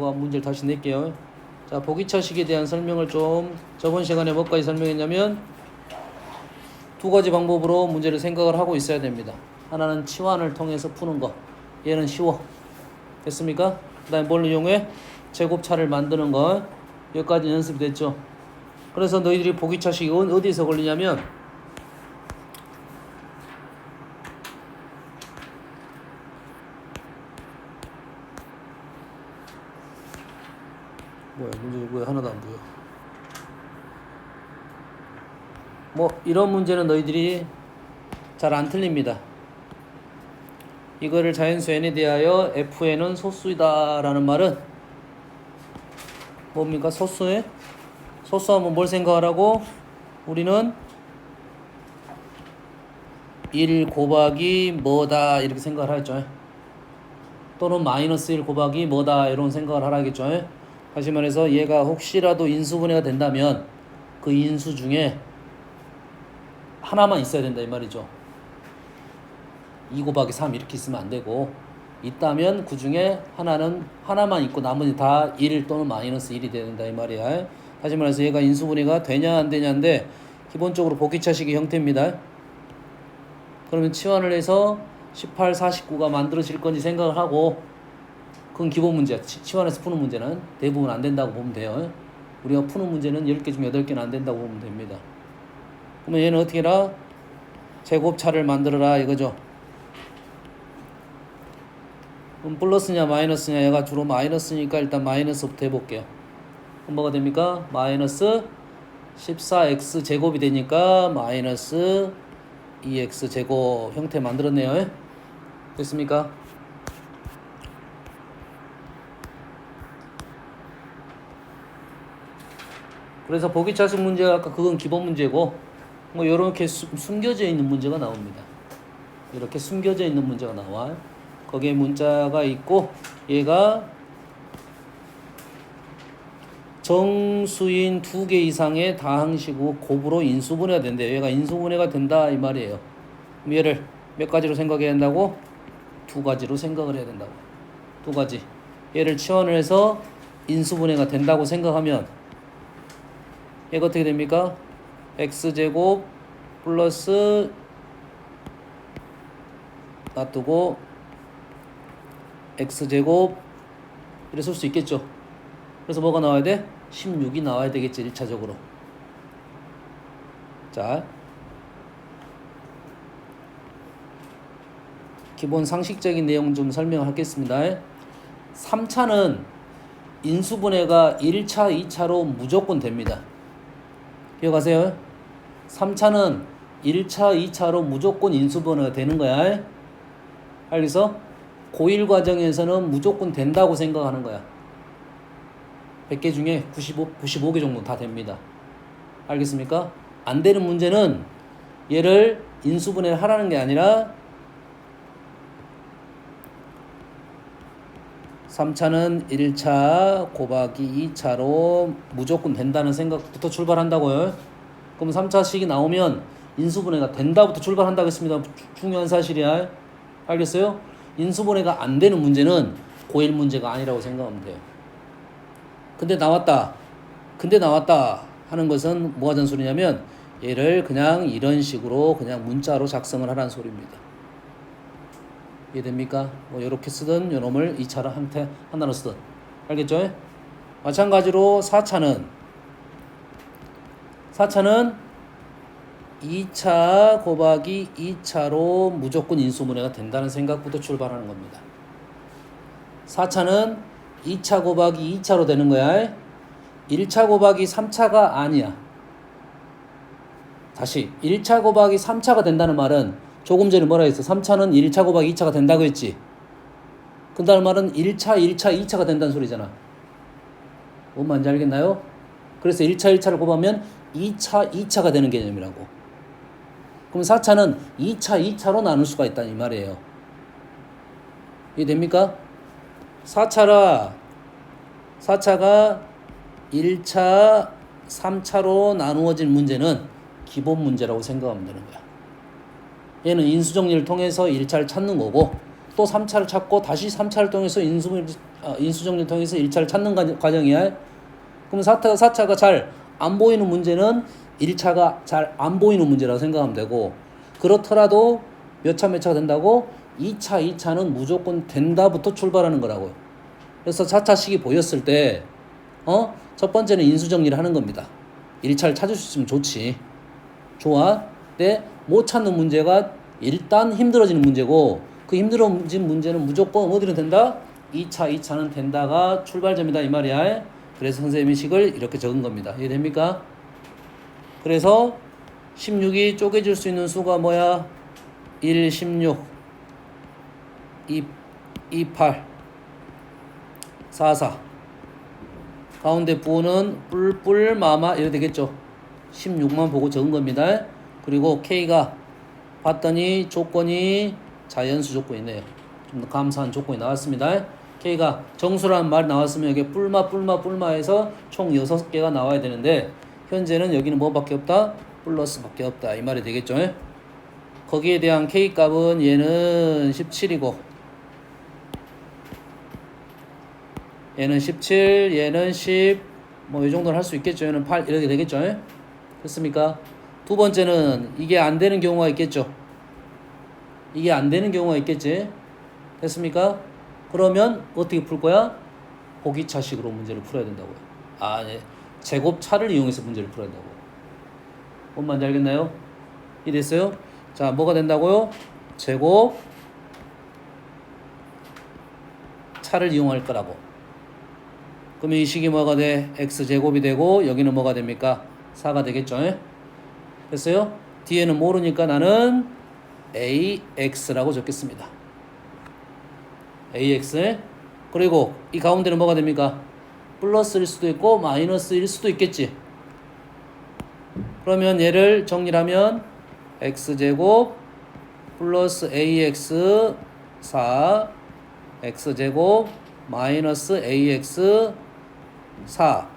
문제를 다시 낼게요. 자, 보기차식에 대한 설명을 좀 저번 시간에 뭐까지 설명했냐면 두 가지 방법으로 문제를 생각을 하고 있어야 됩니다. 하나는 치환을 통해서 푸는 거. 얘는 쉬워. 됐습니까? 그 다음에 뭘 이용해? 제곱차를 만드는 거. 여기까지 연습이 됐죠. 그래서 너희들이 보기차식이 어디서 걸리냐면 뭐야, 문제 왜 하나도 안 보여? 뭐 이런 문제는 너희들이 잘 안 틀립니다. 이거를 자연수 n에 대하여 fn은 소수이다 라는 말은 뭡니까? 소수에? 소수하면 뭘 생각하라고? 우리는 1 곱하기 뭐다 이렇게 생각을 하겠죠. 또는 마이너스 1 곱하기 뭐다 이런 생각을 하라겠죠. 다시 말해서 얘가 혹시라도 인수분해가 된다면 그 인수 중에 하나만 있어야 된다 이 말이죠. 2 곱하기 3 이렇게 있으면 안 되고 있다면 그 중에 하나만 있고 나머지 다 1 또는 마이너스 1이 된다 이 말이야. 다시 말해서 얘가 인수분해가 되냐 안 되냐인데 기본적으로 복귀차식의 형태입니다. 그러면 치환을 해서 18, 49가 만들어질 건지 생각을 하고 그건 기본 문제야. 치환해서 푸는 문제는 대부분 안 된다고 보면 돼요. 우리가 푸는 문제는 10개 중 8개는 안 된다고 보면 됩니다. 그러면 얘는 어떻게 해라? 제곱차를 만들어라 이거죠. 그럼 플러스냐 마이너스냐 얘가 주로 마이너스니까 일단 마이너스부터 해볼게요. 그럼 뭐가 됩니까? 마이너스 14x 제곱이 되니까 마이너스 2x 제곱 형태 만들었네요. 됐습니까? 그래서 보기차식 문제가 아까 그건 기본 문제고 뭐 이렇게 숨겨져 있는 문제가 나옵니다. 이렇게 숨겨져 있는 문제가 나와. 거기에 문자가 있고 얘가 정수인 2개 이상의 다항식이고 곱으로 인수분해가 된대요. 얘가 인수분해가 된다 이 말이에요. 얘를 몇 가지로 생각해야 된다고? 2가지로 생각을 해야 된다고. 2가지. 얘를 치환을 해서 인수분해가 된다고 생각하면 얘가 어떻게 됩니까? x제곱 플러스 놔두고 x제곱 이렇게 쓸 수 있겠죠. 그래서 뭐가 나와야 돼? 16이 나와야 되겠지 1차적으로. 자, 기본 상식적인 내용 좀 설명하겠습니다. 3차는 인수분해가 1차, 2차로 무조건 됩니다. 기억하세요? 3차는 1차, 2차로 무조건 인수분해가 되는 거야. 알겠어? 고1 과정에서는 무조건 된다고 생각하는 거야. 100개 중에 95개 정도 다 됩니다. 알겠습니까? 안 되는 문제는 얘를 인수분해를 하라는 게 아니라 3차는 1차 곱하기 2차로 무조건 된다는 생각부터 출발한다고요. 그럼 3차식이 나오면 인수분해가 된다부터 출발한다고 했습니다. 중요한 사실이야. 알겠어요? 인수분해가 안 되는 문제는 고1 문제가 아니라고 생각하면 돼요. 근데 나왔다 하는 것은 뭐 하자는 소리냐면 얘를 그냥 이런 식으로 그냥 문자로 작성을 하라는 소리입니다. 이해됩니까? 뭐 이렇게 쓰든 요놈을 2차로 하나로 쓰든. 알겠죠? 마찬가지로 4차는 2차 곱하기 2차로 무조건 인수분해가 된다는 생각부터 출발하는 겁니다. 4차는 2차 곱하기 2차로 되는 거야. 1차 곱하기 3차가 아니야. 다시 1차 곱하기 3차가 된다는 말은 조금 전에 뭐라 했어? 3차는 1차 곱하기 2차가 된다고 했지. 그다음 말은 1차, 2차가 된다는 소리잖아. 뭔 말인지 알겠나요? 그래서 1차, 1차를 곱하면 2차, 2차가 되는 개념이라고. 그럼 4차는 2차, 2차로 나눌 수가 있다는 이 말이에요. 이해됩니까? 4차가 1차, 3차로 나누어진 문제는 기본 문제라고 생각하면 되는 거야. 얘는 인수정리를 통해서 1차를 찾는 거고 또 3차를 찾고 다시 3차를 통해서 인수정리를 통해서 1차를 찾는 과정이야. 그럼 4차가 잘 안 보이는 문제는 1차가 잘 안 보이는 문제라고 생각하면 되고, 그렇더라도 몇 차가 된다고? 2차는 무조건 된다부터 출발하는 거라고요. 그래서 4차식이 보였을 때 첫 번째는 인수정리를 하는 겁니다. 1차를 찾을 수 있으면 좋지. 좋아. 근데 못 찾는 문제가 일단 힘들어지는 문제고, 그 힘들어진 문제는 무조건 어디로 된다? 2차는 된다가 출발점이다 이 말이야. 그래서 선생님이 식을 이렇게 적은 겁니다. 이해됩니까? 그래서 16이 쪼개질 수 있는 수가 뭐야? 1, 16, 2, 8, 4, 4. 가운데 부호는 뿔뿔 마마 이래 되겠죠. 16만 보고 적은 겁니다. 그리고 K가 봤더니 조건이 자연수 조건이네요. 좀 더 감사한 조건이 나왔습니다. K가 정수라는 말이 나왔으면 여기 뿔마해서 총 6개가 나와야 되는데, 현재는 여기는 뭐밖에 없다? 플러스밖에 없다 이 말이 되겠죠. 거기에 대한 K 값은 얘는 17이고, 얘는 17, 얘는 10, 뭐 이 정도는 할 수 있겠죠. 얘는 8 이렇게 되겠죠. 됐습니까? 두 번째는 이게 안 되는 경우가 있겠죠. 이게 안 되는 경우가 있겠지. 됐습니까? 그러면 어떻게 풀 거야? 보기차식으로 문제를 풀어야 된다고요. 네. 제곱차를 이용해서 문제를 풀어야 된다고. 뭔 말인지 알겠나요? 이해됐어요? 자, 뭐가 된다고요? 제곱 차를 이용할 거라고. 그러면 이 식이 뭐가 돼? x제곱이 되고, 여기는 뭐가 됩니까? 4가 되겠죠? 됐어요? 뒤에는 모르니까 나는 ax라고 적겠습니다. ax. 그리고 이 가운데는 뭐가 됩니까? 플러스일 수도 있고 마이너스일 수도 있겠지. 그러면 얘를 정리하면 x제곱 플러스 ax 4 x제곱 마이너스 ax 4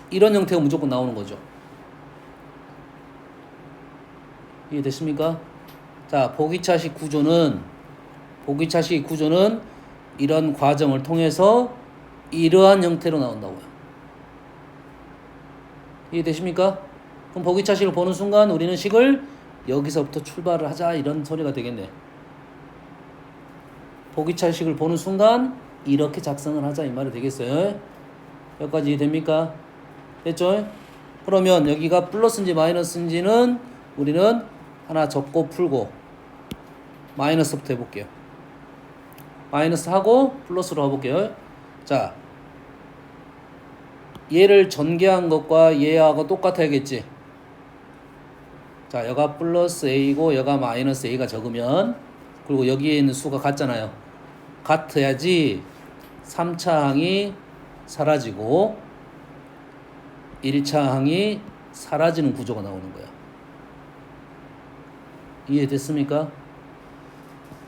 이런 형태가 무조건 나오는 거죠. 이해됐습니까? 자, 보기차식 구조는 이런 과정을 통해서 이러한 형태로 나온다고요. 이해되십니까? 그럼 보기차식을 보는 순간 우리는 식을 여기서부터 출발을 하자 이런 소리가 되겠네. 보기차식을 보는 순간 이렇게 작성을 하자 이 말이 되겠어요. 여기까지 이해됩니까? 됐죠? 그러면 여기가 플러스인지 마이너스인지는 우리는 하나 적고 풀고 마이너스부터 해볼게요. 마이너스 하고 플러스로 해볼게요. 자, 얘를 전개한 것과 얘하고 똑같아야겠지. 자, 여가 플러스 a고 여가 마이너스 a가 적으면, 그리고 여기에 있는 수가 같잖아요. 같아야지 3차 항이 사라지고 1차 항이 사라지는 구조가 나오는 거야. 이해됐습니까?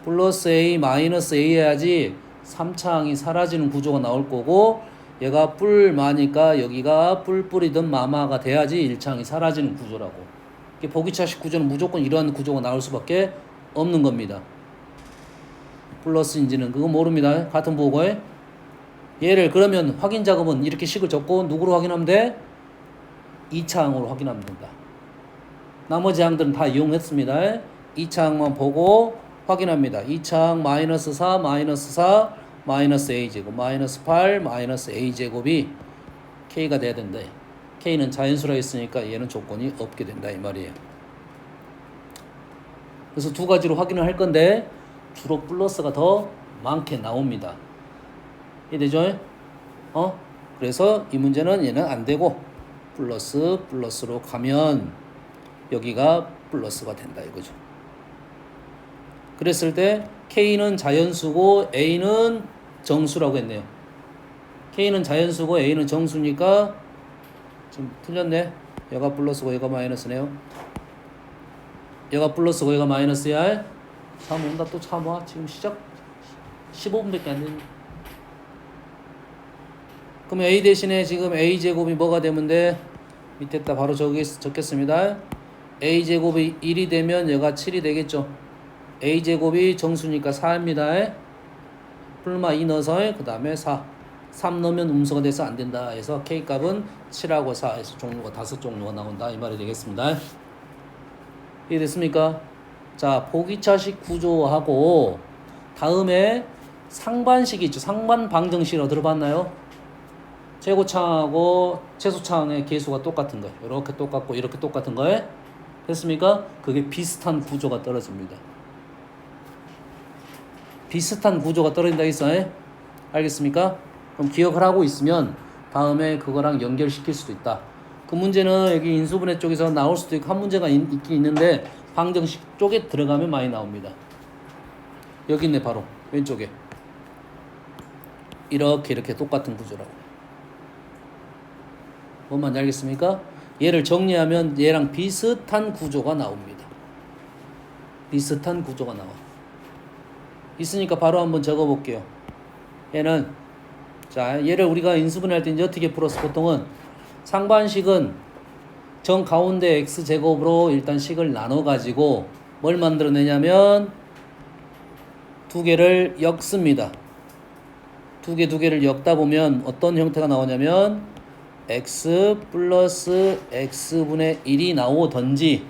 플러스 a 마이너스 a 해야지 3차 항이 사라지는 구조가 나올 거고, 얘가 뿔마니까 여기가 뿔뿔이든 마마가 돼야지 1차 항이 사라지는 구조라고. 보기차식 구조는 무조건 이러한 구조가 나올 수밖에 없는 겁니다. 플러스인지는 그거 모릅니다. 같은 보고에 얘를 그러면 확인 작업은 이렇게 식을 적고 누구로 확인하면 돼? 2차 항으로 확인하면 된다. 나머지 항들은 다 이용했습니다. 2차 항만 보고 확인합니다. 2차 항 마이너스 4 마이너스 4 마이너스 a제곱 마이너스 8 마이너스 a제곱이 k가 돼야 된다. k는 자연수라 했으니까 얘는 조건이 없게 된다 이 말이에요. 그래서 두 가지로 확인을 할 건데 주로 플러스가 더 많게 나옵니다. 이해되죠? 그래서 이 문제는 얘는 안 되고 플러스로 가면 여기가 플러스가 된다 이거죠. 그랬을 때 K는 자연수고 A는 정수라고 했네요. K는 자연수고 A는 정수니까 좀 틀렸네. 얘가 플러스고 얘가 마이너스네요. 얘가 플러스고 얘가 마이너스야. 참 온다 또 참아. 지금 시작 15분밖에 안 됐네. 그럼 A 대신에 지금 A제곱이 뭐가 되면 돼? 밑에다 바로 적겠습니다. A제곱이 1이 되면 얘가 7이 되겠죠. a제곱이 정수니까 4입니다. 플마 2 넣어서 그 다음에 4. 3 넣으면 음수가 돼서 안 된다 해서 K값은 7하고 4에서 종류가 5종류가 나온다 이 말이 되겠습니다. 이해됐습니까? 자, 포기차식 구조하고 다음에 상반식이 있죠. 상반 방정식이라고 들어봤나요? 제곱창하고 채소창의 계수가 똑같은 거예요. 이렇게 똑같고 이렇게 똑같은 거예요. 됐습니까? 그게 비슷한 구조가 떨어집니다. 비슷한 구조가 떨어진다 했어요. 알겠습니까? 그럼 기억을 하고 있으면 다음에 그거랑 연결시킬 수도 있다. 그 문제는 여기 인수분해 쪽에서 나올 수도 있고 한 문제가 있긴 있는데 방정식 쪽에 들어가면 많이 나옵니다. 여기 있네 바로 왼쪽에. 이렇게 똑같은 구조라고. 뭔 말인지 알겠습니까? 얘를 정리하면 얘랑 비슷한 구조가 나옵니다. 비슷한 구조가 나와. 있으니까 바로 한번 적어볼게요. 얘는 자 얘를 우리가 인수분해할 때 이제 어떻게 풀었어? 보통은 상반식은 정 가운데 x제곱으로 일단 식을 나눠가지고 뭘 만들어내냐면 두 개를 엮습니다. 두 개를 엮다 보면 어떤 형태가 나오냐면 x 플러스 x분의 1이 나오던지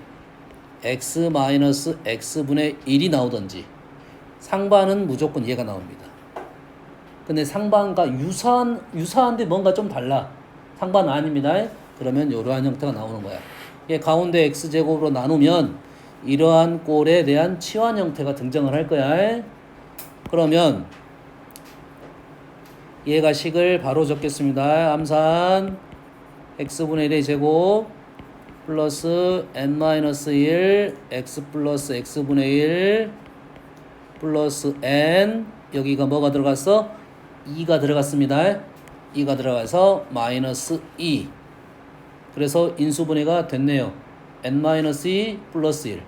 x 마이너스 x분의 1이 나오던지 상반은 무조건 얘가 나옵니다. 근데 상반과 유사한데 뭔가 좀 달라. 상반은 아닙니다. 그러면 이러한 형태가 나오는 거야. 얘 가운데 x제곱으로 나누면 이러한 꼴에 대한 치환 형태가 등장을 할 거야. 그러면 얘가 식을 바로 적겠습니다. 암산 x분의 1의 제곱 플러스 n-1 x 플러스 x분의 1 플러스 n 여기가 뭐가 들어갔어? 2가 들어갔습니다. 2가 들어가서 마이너스 2 그래서 인수분해가 됐네요. n-2 플러스 1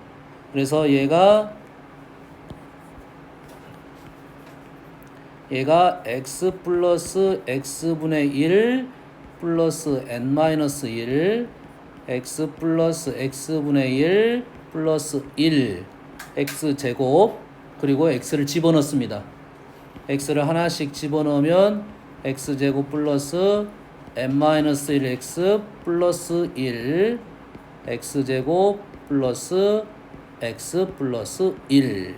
그래서 얘가 x 플러스 x분의 1 플러스 n-1 x 플러스 x분의 1 플러스 1 x제곱 그리고 x를 집어넣습니다. x를 하나씩 집어넣으면 x제곱 플러스 n-1x 플러스 1 x제곱 플러스 x 플러스 1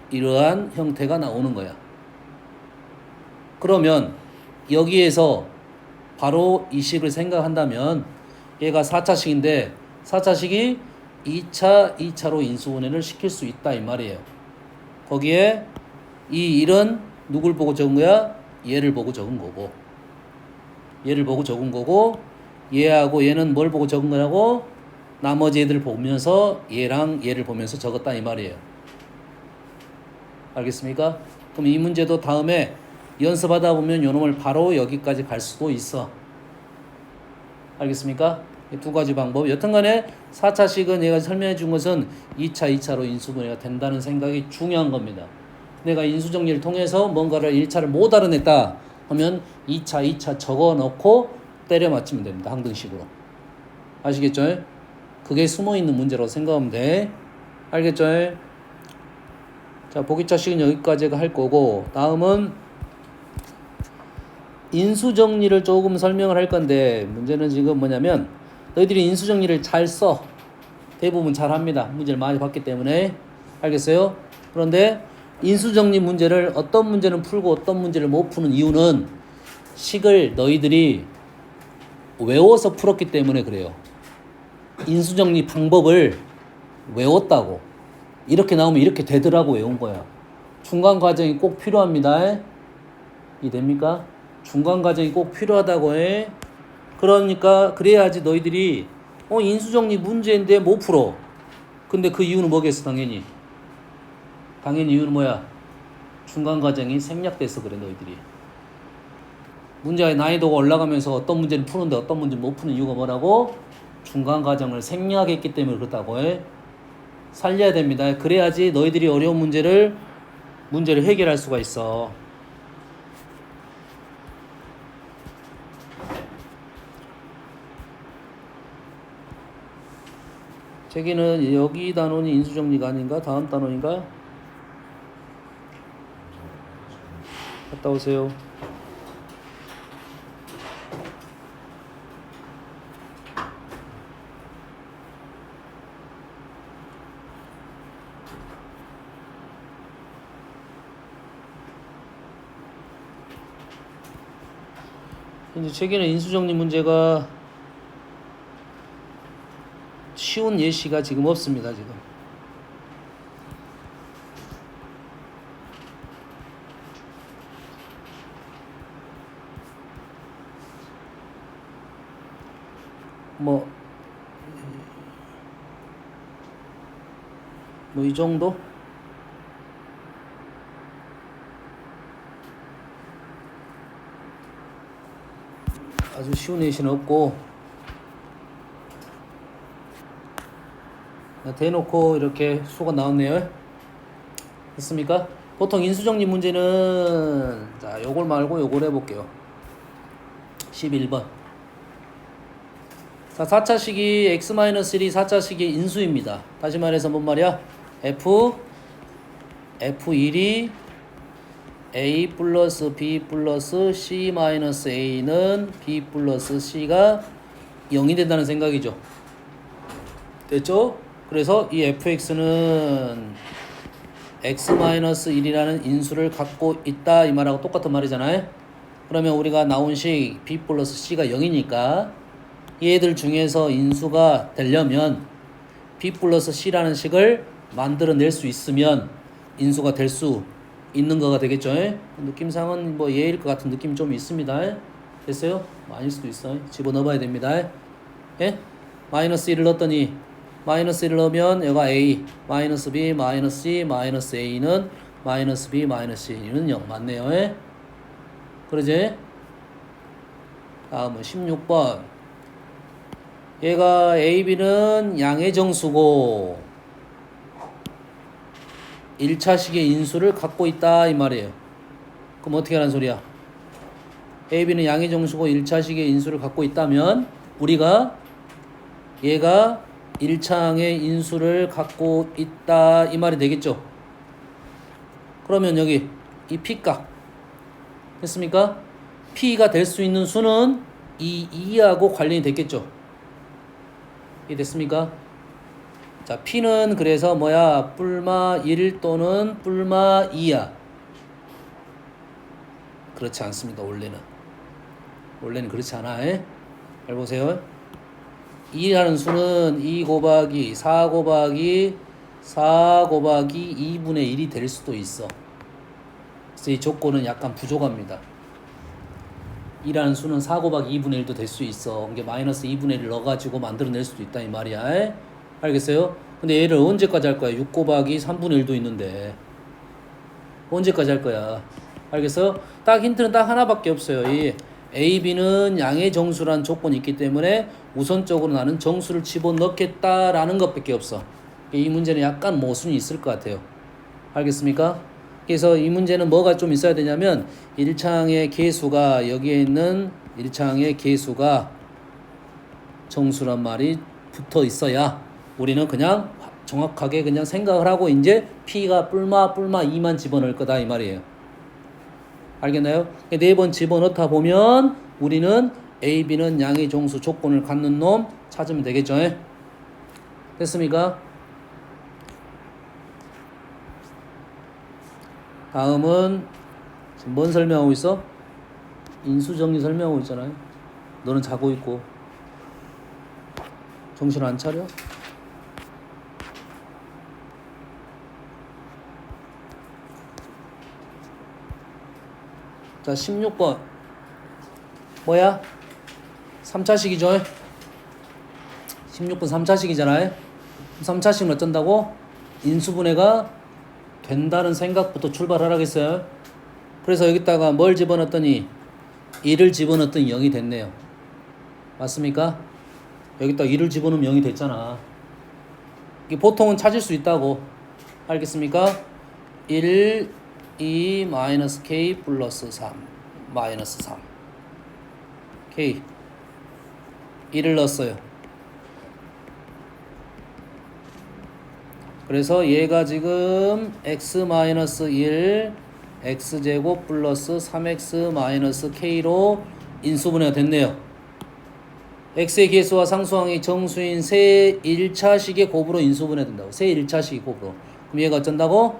이러한 형태가 나오는 거야. 그러면 여기에서 바로 이 식을 생각한다면 얘가 4차식인데 4차식이 2차로 인수분해를 시킬 수 있다 이 말이에요. 거기에 이 1은 누굴 보고 적은 거야? 얘를 보고 적은 거고 얘를 보고 적은 거고 얘하고 얘는 뭘 보고 적은 거냐고 나머지 애들 보면서 얘랑 얘를 보면서 적었다 이 말이에요. 알겠습니까? 그럼 이 문제도 다음에 연습하다 보면 요놈을 바로 여기까지 갈 수도 있어. 알겠습니까? 이 두 가지 방법. 여튼간에 4차식은 얘가 설명해 준 것은 2차로 인수분해가 된다는 생각이 중요한 겁니다. 내가 인수정리를 통해서 뭔가를 1차를 못 알아냈다 하면 2차 적어 넣고 때려 맞추면 됩니다. 항등식으로. 아시겠죠? 그게 숨어 있는 문제라고 생각하면 돼. 알겠죠? 자, 보기차식은 여기까지가 할 거고 다음은 인수정리를 조금 설명을 할 건데 문제는 지금 뭐냐면 너희들이 인수정리를 잘 써. 대부분 잘 합니다. 문제를 많이 봤기 때문에. 알겠어요? 그런데 인수정리 문제를 어떤 문제는 풀고 어떤 문제를 못 푸는 이유는 식을 너희들이 외워서 풀었기 때문에 그래요. 인수정리 방법을 외웠다고. 이렇게 나오면 이렇게 되더라고 외운 거야. 중간 과정이 꼭 필요합니다. 이해됩니까? 중간 과정이 꼭 필요하다고 해. 그러니까 그래야지 너희들이 인수정리 문제인데 못 풀어. 근데 그 이유는 뭐겠어 당연히. 당연히 이유는 뭐야? 중간 과정이 생략돼서 그래 너희들이. 문제의 난이도가 올라가면서 어떤 문제는 푸는데 어떤 문제는 못 푸는 이유가 뭐라고? 중간 과정을 생략했기 때문에 그렇다고 해. 살려야 됩니다. 그래야지 너희들이 어려운 문제를 해결할 수가 있어. 저기는 여기 단원이 인수정리가 아닌가? 다음 단원인가? 갔다 오세요. 이제 최근에 인수정리 문제가 쉬운 예시가 지금 없습니다. 지금 뭐 이 정도? 아주 쉬운 예시는 없고 대놓고 이렇게 수가 나왔네요. 됐습니까? 보통 인수정리 문제는 자 요걸 말고 요걸 해볼게요. 11번. 자 4차식이 x-1이 4차식의 인수입니다. 다시 말해서 뭔 말이야? F1이 A 플러스 B 플러스 C 마이너스 A는 B 플러스 C가 0이 된다는 생각이죠. 됐죠? 그래서 이 fx는 x-1이라는 인수를 갖고 있다 이 말하고 똑같은 말이잖아요. 그러면 우리가 나온 식 b 플러스 c가 0이니까 얘들 중에서 인수가 되려면 b 플러스 c라는 식을 만들어낼 수 있으면 인수가 될 수 있는 거가 되겠죠. 느낌상은 뭐 얘일 것 같은 느낌이 좀 있습니다. 됐어요? 아닐 수도 있어요. 집어넣어봐야 됩니다. 예? 마이너스 1을 넣었더니 마이너스 1을 넣으면 얘가 A, 마이너스 B, 마이너스 C, 마이너스 A는 마이너스 B, 마이너스 C는 0 맞네요. 예? 그러지? 다음은 16번. 얘가 A, B는 양의 정수고 1차식의 인수를 갖고 있다 이 말이에요. 그럼 어떻게 하라는 소리야? A, B는 양의 정수고 1차식의 인수를 갖고 있다면 우리가 얘가 1차항의 인수를 갖고 있다 이 말이 되겠죠. 그러면 여기 이 P값 됐습니까? P가 될 수 있는 수는 이 2하고 관련이 됐겠죠. 이해 됐습니까? 자 P는 그래서 뭐야? 뿔마 1 또는 뿔마 2야. 그렇지 않습니다. 원래는 그렇지 않아. 잘 보세요. 2라는 수는 2 곱하기 4 곱하기 4 곱하기 2분의 1이 될 수도 있어. 그래서 이 조건은 약간 부족합니다. 2라는 수는 4 곱하기 2분의 1도 될 수 있어. 이게 마이너스 2분의 1을 넣어가지고 만들어낼 수도 있다 이 말이야. 알겠어요? 근데 얘를 언제까지 할 거야? 6 곱하기 3분의 1도 있는데 언제까지 할 거야? 알겠어? 딱 힌트는 딱 하나밖에 없어요. 이 A, B는 양의 정수라는 조건이 있기 때문에 우선적으로 나는 정수를 집어넣겠다라는 것밖에 없어. 이 문제는 약간 모순이 있을 것 같아요. 알겠습니까? 그래서 이 문제는 뭐가 좀 있어야 되냐면 1차항의 개수가 여기에 있는 1차항의 개수가 정수란 말이 붙어 있어야 우리는 그냥 정확하게 그냥 생각을 하고 이제 P가 뿔마 2만 집어넣을 거다 이 말이에요. 알겠나요? 4번 집어넣다 보면 우리는 A, B는 양의 정수 조건을 갖는 놈 찾으면 되겠죠. 됐습니까? 다음은 지금 뭔 설명하고 있어? 인수정리 설명하고 있잖아요. 너는 자고 있고 정신 안 차려? 자 16번 뭐야? 3차식이죠. 16번 3차식이잖아요. 3차식은 어쩐다고? 인수분해가 된다는 생각부터 출발하라겠어요. 그래서 여기다가 뭘 집어넣었더니 1을 집어넣었더니 0이 됐네요. 맞습니까? 여기다 1을 집어넣으면 0이 됐잖아. 이게 보통은 찾을 수 있다고. 알겠습니까? 1, 2, 마이너스 K 플러스 3 마이너스 3 K 1을 넣었어요. 그래서 얘가 지금 x 마이너스 1 x제곱 플러스 3x 마이너스 k로 인수분해가 됐네요. x의 계수와 상수항이 정수인 세 1차식의 곱으로 인수분해 된다고. 세 1차식의 곱으로. 그럼 얘가 어쩐다고?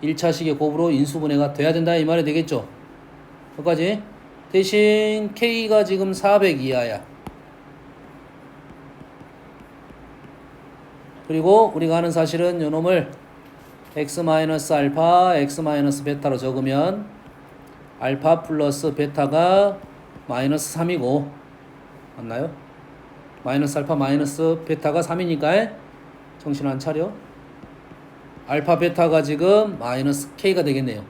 1차식의 곱으로 인수분해가 돼야 된다 이 말이 되겠죠. 여기까지. 대신 k가 지금 400 이하야. 그리고 우리가 하는 사실은 요놈을 x-알파, x-베타로 적으면 알파 플러스 베타가 마이너스 3이고 맞나요? 마이너스 알파 마이너스 베타가 3이니까 정신 안 차려. 알파 베타가 지금 마이너스 k가 되겠네요.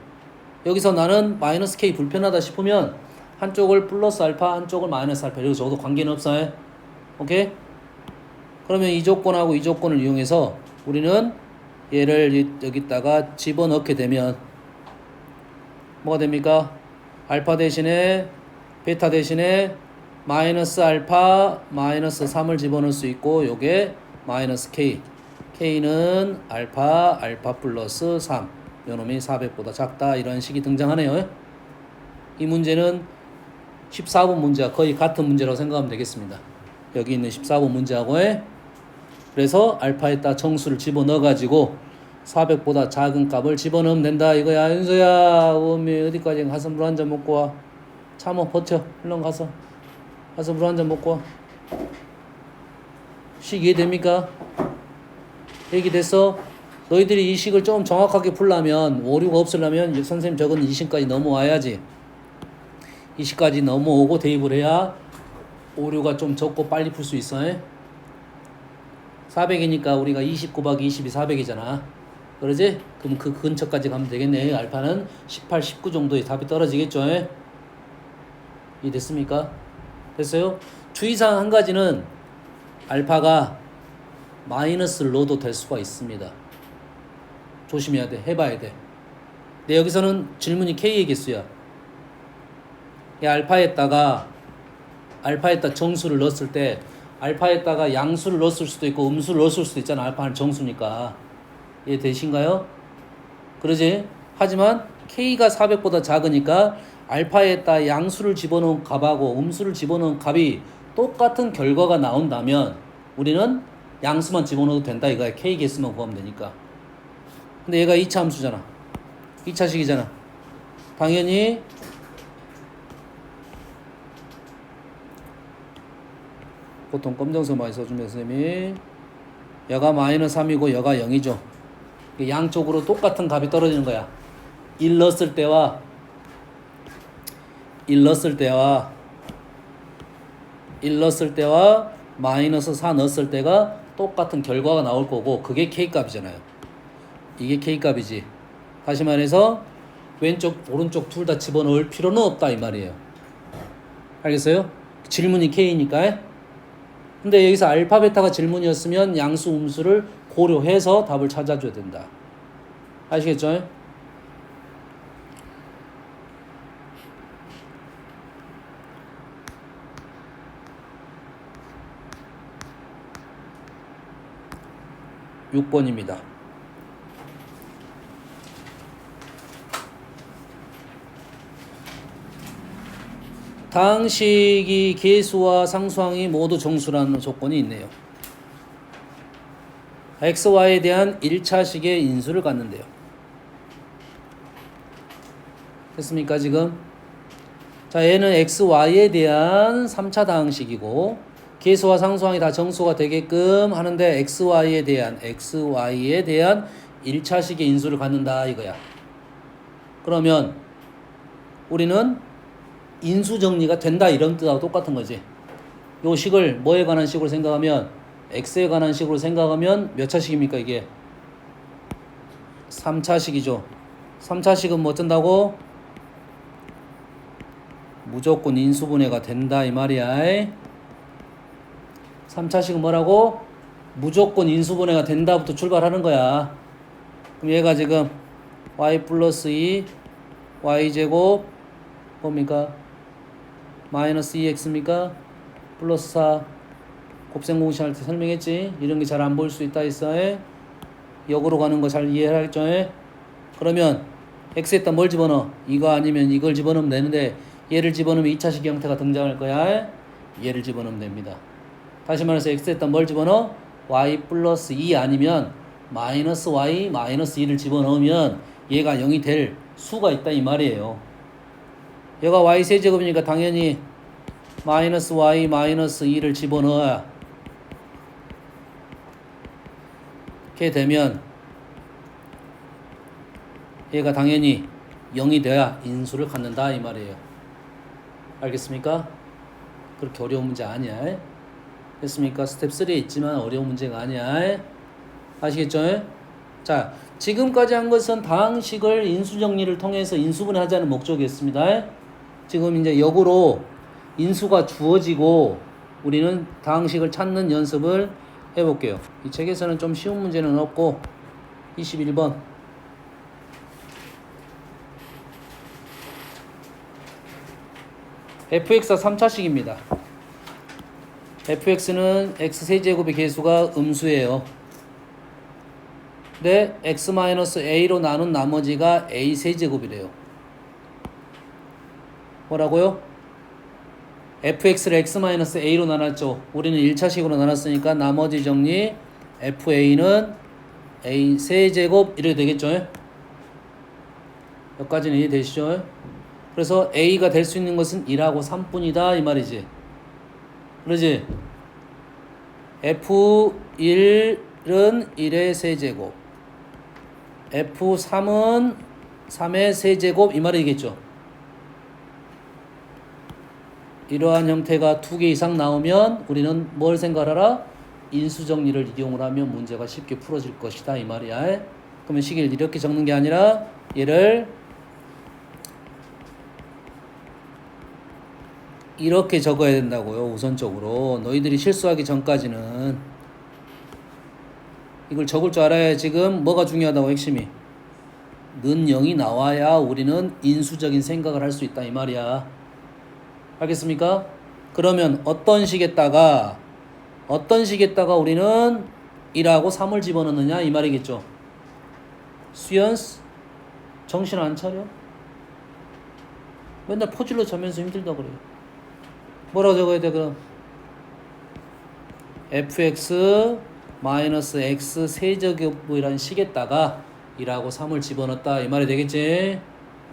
여기서 나는 마이너스 k 불편하다 싶으면 한쪽을 플러스 알파 한쪽을 마이너스 알파 여기서 저도 관계는 없어요. 오케이? 그러면 이 조건하고 이 조건을 이용해서 우리는 얘를 여기다가 집어넣게 되면 뭐가 됩니까? 알파 대신에 베타 대신에 마이너스 알파 마이너스 3을 집어넣을 수 있고 요게 마이너스 k k는 알파 플러스 3 요놈이 400보다 작다 이런 식이 등장하네요. 이 문제는 14번 문제와 거의 같은 문제라고 생각하면 되겠습니다. 여기 있는 14번 문제하고 그래서 알파에다 정수를 집어넣어 가지고 400보다 작은 값을 집어넣으면 된다 이거야. 윤서야 어디까지 가서 물 한 잔 먹고 와. 참어 버텨. 얼른 가서 물 한 잔 먹고 와. 식 이해됩니까? 얘기됐어? 너희들이 이 식을 좀 정확하게 풀려면 오류가 없으려면 선생님 적은 이 식까지 넘어와야지. 이 식까지 넘어오고 대입을 해야 오류가 좀 적고 빨리 풀 수 있어. 400이니까 우리가 20 곱하기 20이 400이잖아. 그러지? 그럼 그 근처까지 가면 되겠네. 알파는 18, 19 정도의 답이 떨어지겠죠. 이해됐습니까? 됐어요? 주의사항 한 가지는 알파가 마이너스를 넣어도 될 수가 있습니다. 조심해야 돼. 해봐야 돼. 근데 여기서는 질문이 k의 개수야. 이 알파에다가 정수를 넣었을 때 알파에다가 양수를 넣었을 수도 있고 음수를 넣었을 수도 있잖아. 알파는 정수니까. 이해되신가요? 그러지? 하지만 k가 400보다 작으니까 알파에다 양수를 집어넣은 값하고 음수를 집어넣은 값이 똑같은 결과가 나온다면 우리는 양수만 집어넣어도 된다 이거야. k 개수만 구하면 되니까. 근데 얘가 2차 함수잖아. 2차식이잖아. 당연히 보통 검정색 많이 써주면 선생님이 여가 마이너스 3이고 여가 0이죠. 양쪽으로 똑같은 값이 떨어지는 거야. 1 넣었을 때와 마이너스 4 넣었을 때가 똑같은 결과가 나올 거고 그게 k값이잖아요. 이게 k값이지. 다시 말해서 왼쪽 오른쪽 둘 다 집어넣을 필요는 없다 이 말이에요. 알겠어요? 질문이 k니까. 근데 여기서 알파 베타가 질문이었으면 양수 음수를 고려해서 답을 찾아줘야 된다. 아시겠죠? (6번입니다) 다항식이 계수와 상수항이 모두 정수라는 조건이 있네요. x, y에 대한 1차식의 인수를 갖는데요. 됐습니까 지금? 자, 얘는 x, y에 대한 3차 다항식이고 계수와 상수항이 다 정수가 되게끔 하는데 x, y에 대한 1차식의 인수를 갖는다 이거야. 그러면 우리는 인수 정리가 된다 이런 뜻하고 똑같은 거지. 요 식을 뭐에 관한 식으로 생각하면 x에 관한 식으로 생각하면 몇 차식입니까 이게? 3차식이죠. 3차식은 뭐 어쩐다고? 무조건 인수분해가 된다 이 말이야. 3차식은 뭐라고? 무조건 인수분해가 된다부터 출발하는 거야. 그럼 얘가 지금 y 플러스 2 y제곱 뭡니까? 마이너스 2x입니까? 플러스 4 곱셈공식 할 때 설명했지? 이런 게 잘 안 보일 수 있다 했어. 역으로 가는 거 잘 이해하겠죠? 그러면 x에다 뭘 집어넣어? 이거 아니면 이걸 집어넣으면 되는데 얘를 집어넣으면 2차식 형태가 등장할 거야. 얘를 집어넣으면 됩니다. 다시 말해서 x에다 뭘 집어넣어? y 플러스 2 아니면 마이너스 y 마이너스 2를 집어넣으면 얘가 0이 될 수가 있다 이 말이에요. 얘가 y 세제곱이니까 당연히 마이너스 y 마이너스 2를 집어넣어야 이렇게 되면 얘가 당연히 0이 돼야 인수를 갖는다 이 말이에요. 알겠습니까? 그렇게 어려운 문제 아니야. 됐습니까? 스텝 3에 있지만 어려운 문제가 아니야. 아시겠죠? 자, 지금까지 한 것은 다항식을 인수정리를 통해서 인수분해하자는 목적이었습니다. 지금 이제 역으로 인수가 주어지고 우리는 다항식을 찾는 연습을 해볼게요. 이 책에서는 좀 쉬운 문제는 없고 21번 fx가 3차식입니다. fx는 x세제곱의 개수가 음수예요. 근데 x-a로 나눈 나머지가 a세제곱이래요. 뭐라고요? fx를 x-a로 나눴죠. 우리는 1차식으로 나눴으니까 나머지 정리 fa는 a세제곱 이렇게 되겠죠. 여기까지는 이해되시죠? 그래서 a가 될 수 있는 것은 1하고 3뿐이다 이 말이지. 그러지? f1은 1의 세제곱, f3은 3의 세제곱 이 말이겠죠. 이러한 형태가 2개 이상 나오면 우리는 뭘 생각하라? 인수정리를 이용을 하면 문제가 쉽게 풀어질 것이다 이 말이야. 그러면 식을 이렇게 적는 게 아니라 얘를 이렇게 적어야 된다고요. 우선적으로 너희들이 실수하기 전까지는 이걸 적을 줄 알아야. 지금 뭐가 중요하다고 핵심이 는 0이 나와야 우리는 인수적인 생각을 할 수 있다 이 말이야. 알겠습니까? 그러면 어떤 식에다가 우리는 1하고 3을 집어넣느냐 이 말이겠죠. 수연스 정신 안 차려? 맨날 포질러 자면서 힘들다 그래요. 뭐라고 적어야 돼 그럼? fx 마이너스 x 세제곱이라는 식에다가 1하고 3을 집어넣었다 이 말이 되겠지.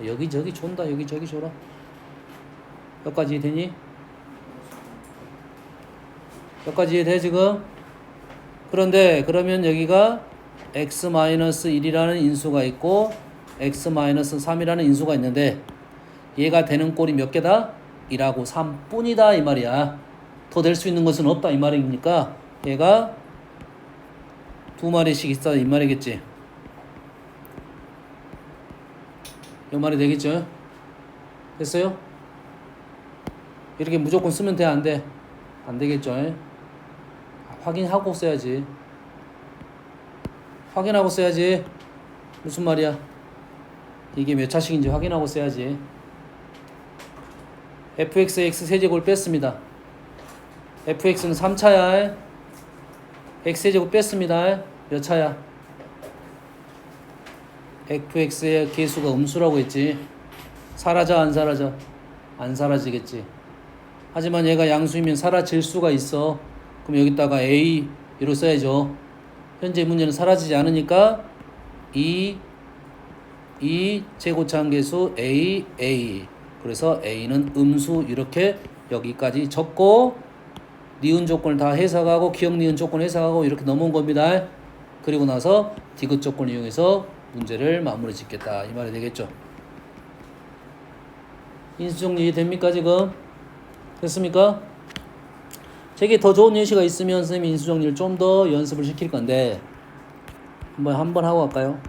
여기저기 존다. 여기저기 줘라. 여기까지 이해되니? 여기까지 이해돼 지금? 그런데 그러면 여기가 x-1이라는 인수가 있고 x-3이라는 인수가 있는데 얘가 되는 꼴이 몇 개다? 1하고 3뿐이다 이 말이야. 더 될 수 있는 것은 없다 이 말이니까 얘가 2마리씩 있다 이 말이겠지. 이 말이 되겠죠? 됐어요? 이렇게 무조건 쓰면 돼 안 돼? 안 되겠죠? 확인하고 써야지. 확인하고 써야지. 무슨 말이야? 이게 몇 차식인지 확인하고 써야지. fx의 x세제곱을 뺐습니다. fx는 3차야. x세제곱 뺐습니다. 몇 차야? fx의 개수가 음수라고 했지. 사라져 안 사라져? 안 사라지겠지. 하지만 얘가 양수이면 사라질 수가 있어. 그럼 여기다가 a로 써야죠. 현재 문제는 사라지지 않으니까 2 제곱차함계수 a 그래서 a는 음수 이렇게 여기까지 적고 니은 조건을 다 해석하고 기억 니은 조건 해석하고 이렇게 넘어온 겁니다. 그리고 나서 디귿 조건을 이용해서 문제를 마무리 짓겠다 이 말이 되겠죠. 인수정리 이해됩니까 지금? 됐습니까? 제게 더 좋은 예시가 있으면 선생님이 인수정리를 좀 더 연습을 시킬 건데 한번 하고 갈까요?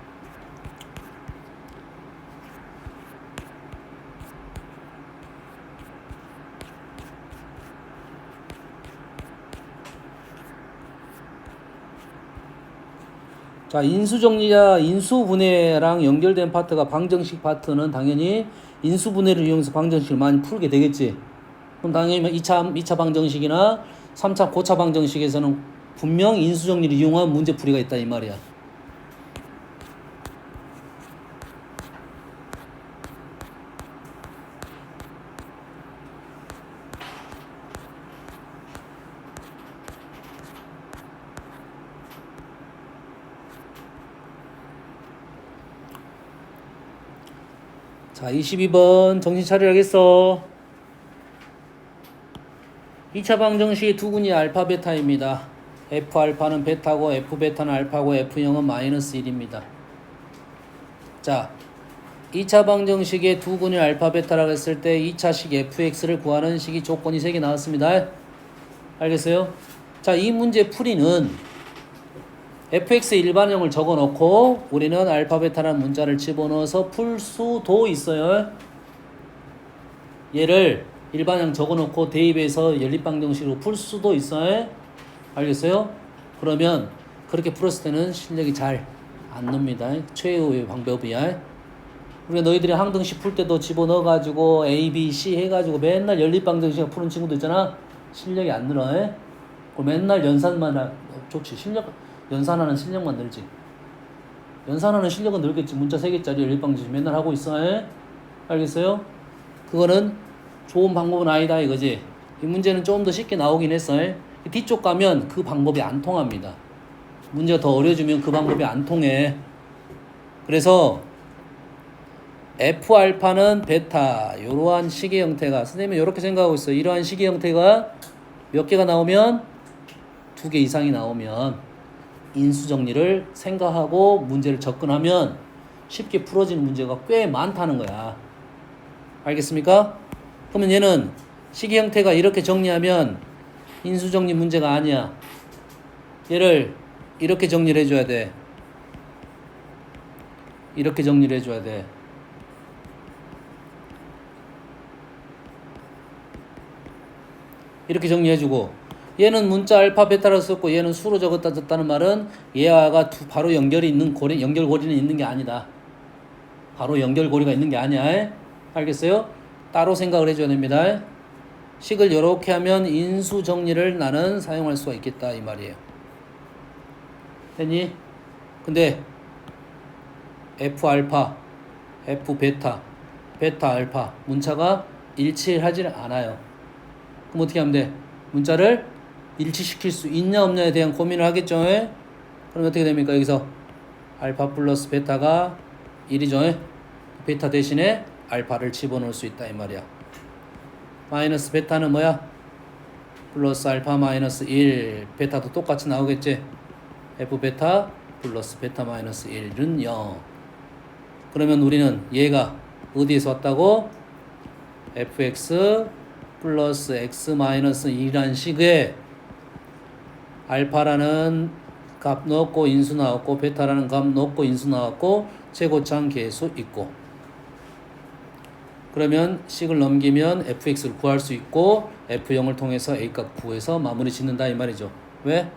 자, 인수정리자 인수분해랑 연결된 파트가 방정식 파트는 당연히 인수분해를 이용해서 방정식을 많이 풀게 되겠지. 그럼 당연히 2차 방정식이나 3차 고차 방정식에서는 분명 인수정리를 이용한 문제풀이가 있다 이 말이야. 자, 22번 정신 차려야겠어. 2차 방정식의 두근이 알파 베타입니다. F 알파는 베타고 F 베타는 알파고 F 0은 마이너스 1입니다. 자, 2차 방정식의 두근이 알파 베타라고 했을 때 2차식 fx를 구하는 식이 조건이 3개 나왔습니다. 알겠어요? 자, 이 문제 풀이는 fx의 일반형을 적어놓고 우리는 알파 베타라는 문자를 집어넣어서 풀 수도 있어요. 얘를 일반형 적어놓고 대입해서 연립방정식으로 풀 수도 있어요. 알겠어요? 그러면 그렇게 풀었을 때는 실력이 잘 안 납니다. 최후의 방법이야. 우리가 너희들이 항등식 풀 때도 집어넣어가지고 A, B, C 해가지고 맨날 연립방정식 푸는 친구도 있잖아. 실력이 안 늘어. 그럼 맨날 연산만 좋지. 연산하는 실력만 늘지. 연산하는 실력은 늘겠지. 문자 3개짜리 연립방정식 맨날 하고 있어. 알겠어요? 그거는 좋은 방법은 아니다 이거지. 이 문제는 좀 더 쉽게 나오긴 했어. 뒤쪽 가면 그 방법이 안 통합니다. 문제가 더 어려워지면 그 방법이 안 통해. 그래서 F 알파는 베타 이러한 식의 형태가 선생님은 이렇게 생각하고 있어요. 이러한 식의 형태가 몇 개가 나오면 2개 이상이 나오면 인수정리를 생각하고 문제를 접근하면 쉽게 풀어지는 문제가 꽤 많다는 거야. 알겠습니까? 그러면 얘는 식의 형태가 이렇게 정리하면 인수정리 문제가 아니야. 얘를 이렇게 정리를 해줘야 돼. 이렇게 정리를 해줘야 돼. 이렇게 정리해주고 얘는 문자 알파 베타라고 썼고 얘는 수로 적었다는 말은 얘와가 바로 연결이 있는 연결고리는 있는 게 아니다. 바로 연결고리가 있는 게 아니야. 알겠어요? 따로 생각을 해줘야 됩니다. 식을 이렇게 하면 인수정리를 나는 사용할 수가 있겠다 이 말이에요. 됐니? 근데 F 알파, F 베타, 베타 알파 문자가 일치하지 않아요. 그럼 어떻게 하면 돼? 문자를 일치시킬 수 있냐 없냐에 대한 고민을 하겠죠. 그럼 어떻게 됩니까? 여기서 알파 플러스 베타가 1이죠. 베타 대신에 알파를 집어넣을 수 있다 이 말이야. 마이너스 베타는 뭐야? 플러스 알파 마이너스 1. 베타도 똑같이 나오겠지. F 베타 플러스 베타 마이너스 1은 0. 그러면 우리는 얘가 어디에서 왔다고? fx 플러스 x 마이너스 2라는 식에 알파라는 값 넣었고 인수 나왔고 베타라는 값 넣었고 인수 나왔고 최고차항 계수 있고 그러면 식을 넘기면 fx를 구할 수 있고 f0을 통해서 a값 구해서 마무리 짓는다 이 말이죠. 왜?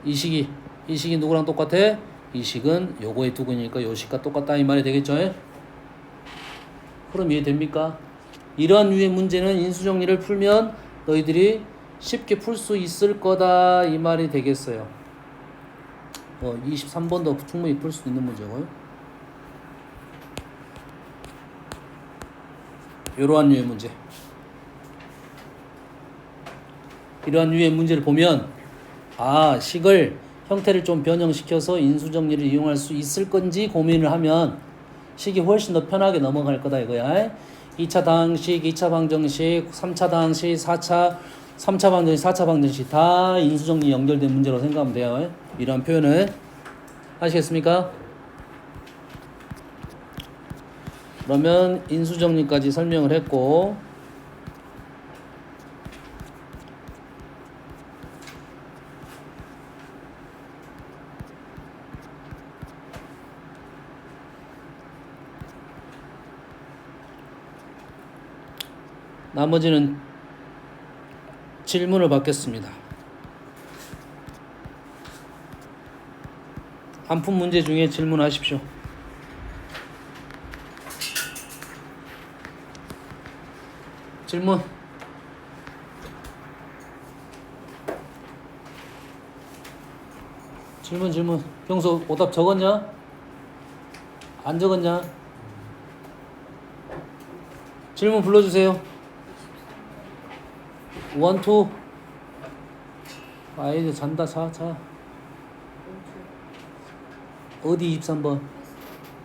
이 식이 누구랑 똑같아? 이 식은 요거의 두근이니까 요 식과 똑같다 이 말이 되겠죠. 그럼 이해됩니까? 이러한 유의 문제는 인수정리를 풀면 너희들이 쉽게 풀 수 있을 거다 이 말이 되겠어요. 23번도 충분히 풀 수 있는 문제고요. 이러한 유의 문제. 이러한 유의 문제를 보면 식을 형태를 좀 변형시켜서 인수정리를 이용할 수 있을 건지 고민을 하면 식이 훨씬 더 편하게 넘어갈 거다 이거야. 2차 다항식, 2차 방정식, 3차 다항식, 3차 방정식, 4차 방정식 다 인수정리 연결된 문제라고 생각하면 돼요. 이런 표현을 아시겠습니까? 그러면 인수정리까지 설명을 했고 나머지는 질문을 받겠습니다. 한 푼 문제 중에 질문하십시오. 질문. 평소 오답 적었냐? 안 적었냐? 질문 불러주세요. 1, 2. 이제 잔다. 자. 어디 23번?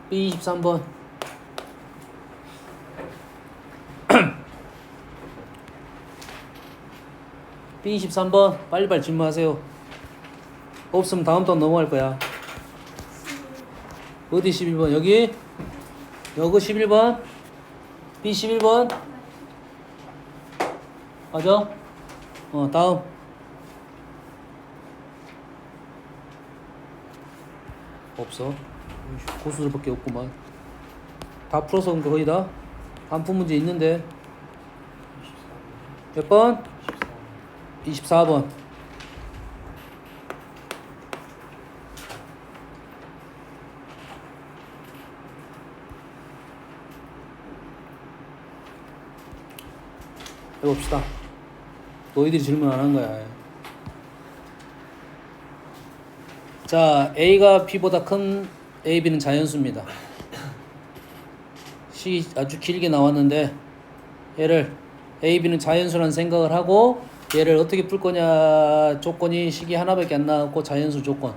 B 23번. B23번 빨리빨리 질문하세요. 없으면 다음 턴 넘어갈 거야. 어디 11번? 여기 11번? B11번? 맞아? 다음. 없어. 고수들밖에 없구만. 다 풀어서 그런 거 거의 다. 반품 문제 있는데. 몇 번? 24번. 해봅시다. 너희들이 질문 안 한 거야. 자, A가 B보다 큰 A, B는 자연수입니다. 시 아주 길게 나왔는데 얘를 A, B는 자연수라는 생각을 하고 얘를 어떻게 풀 거냐 조건이 식이 하나밖에 안 나왔고 자연수 조건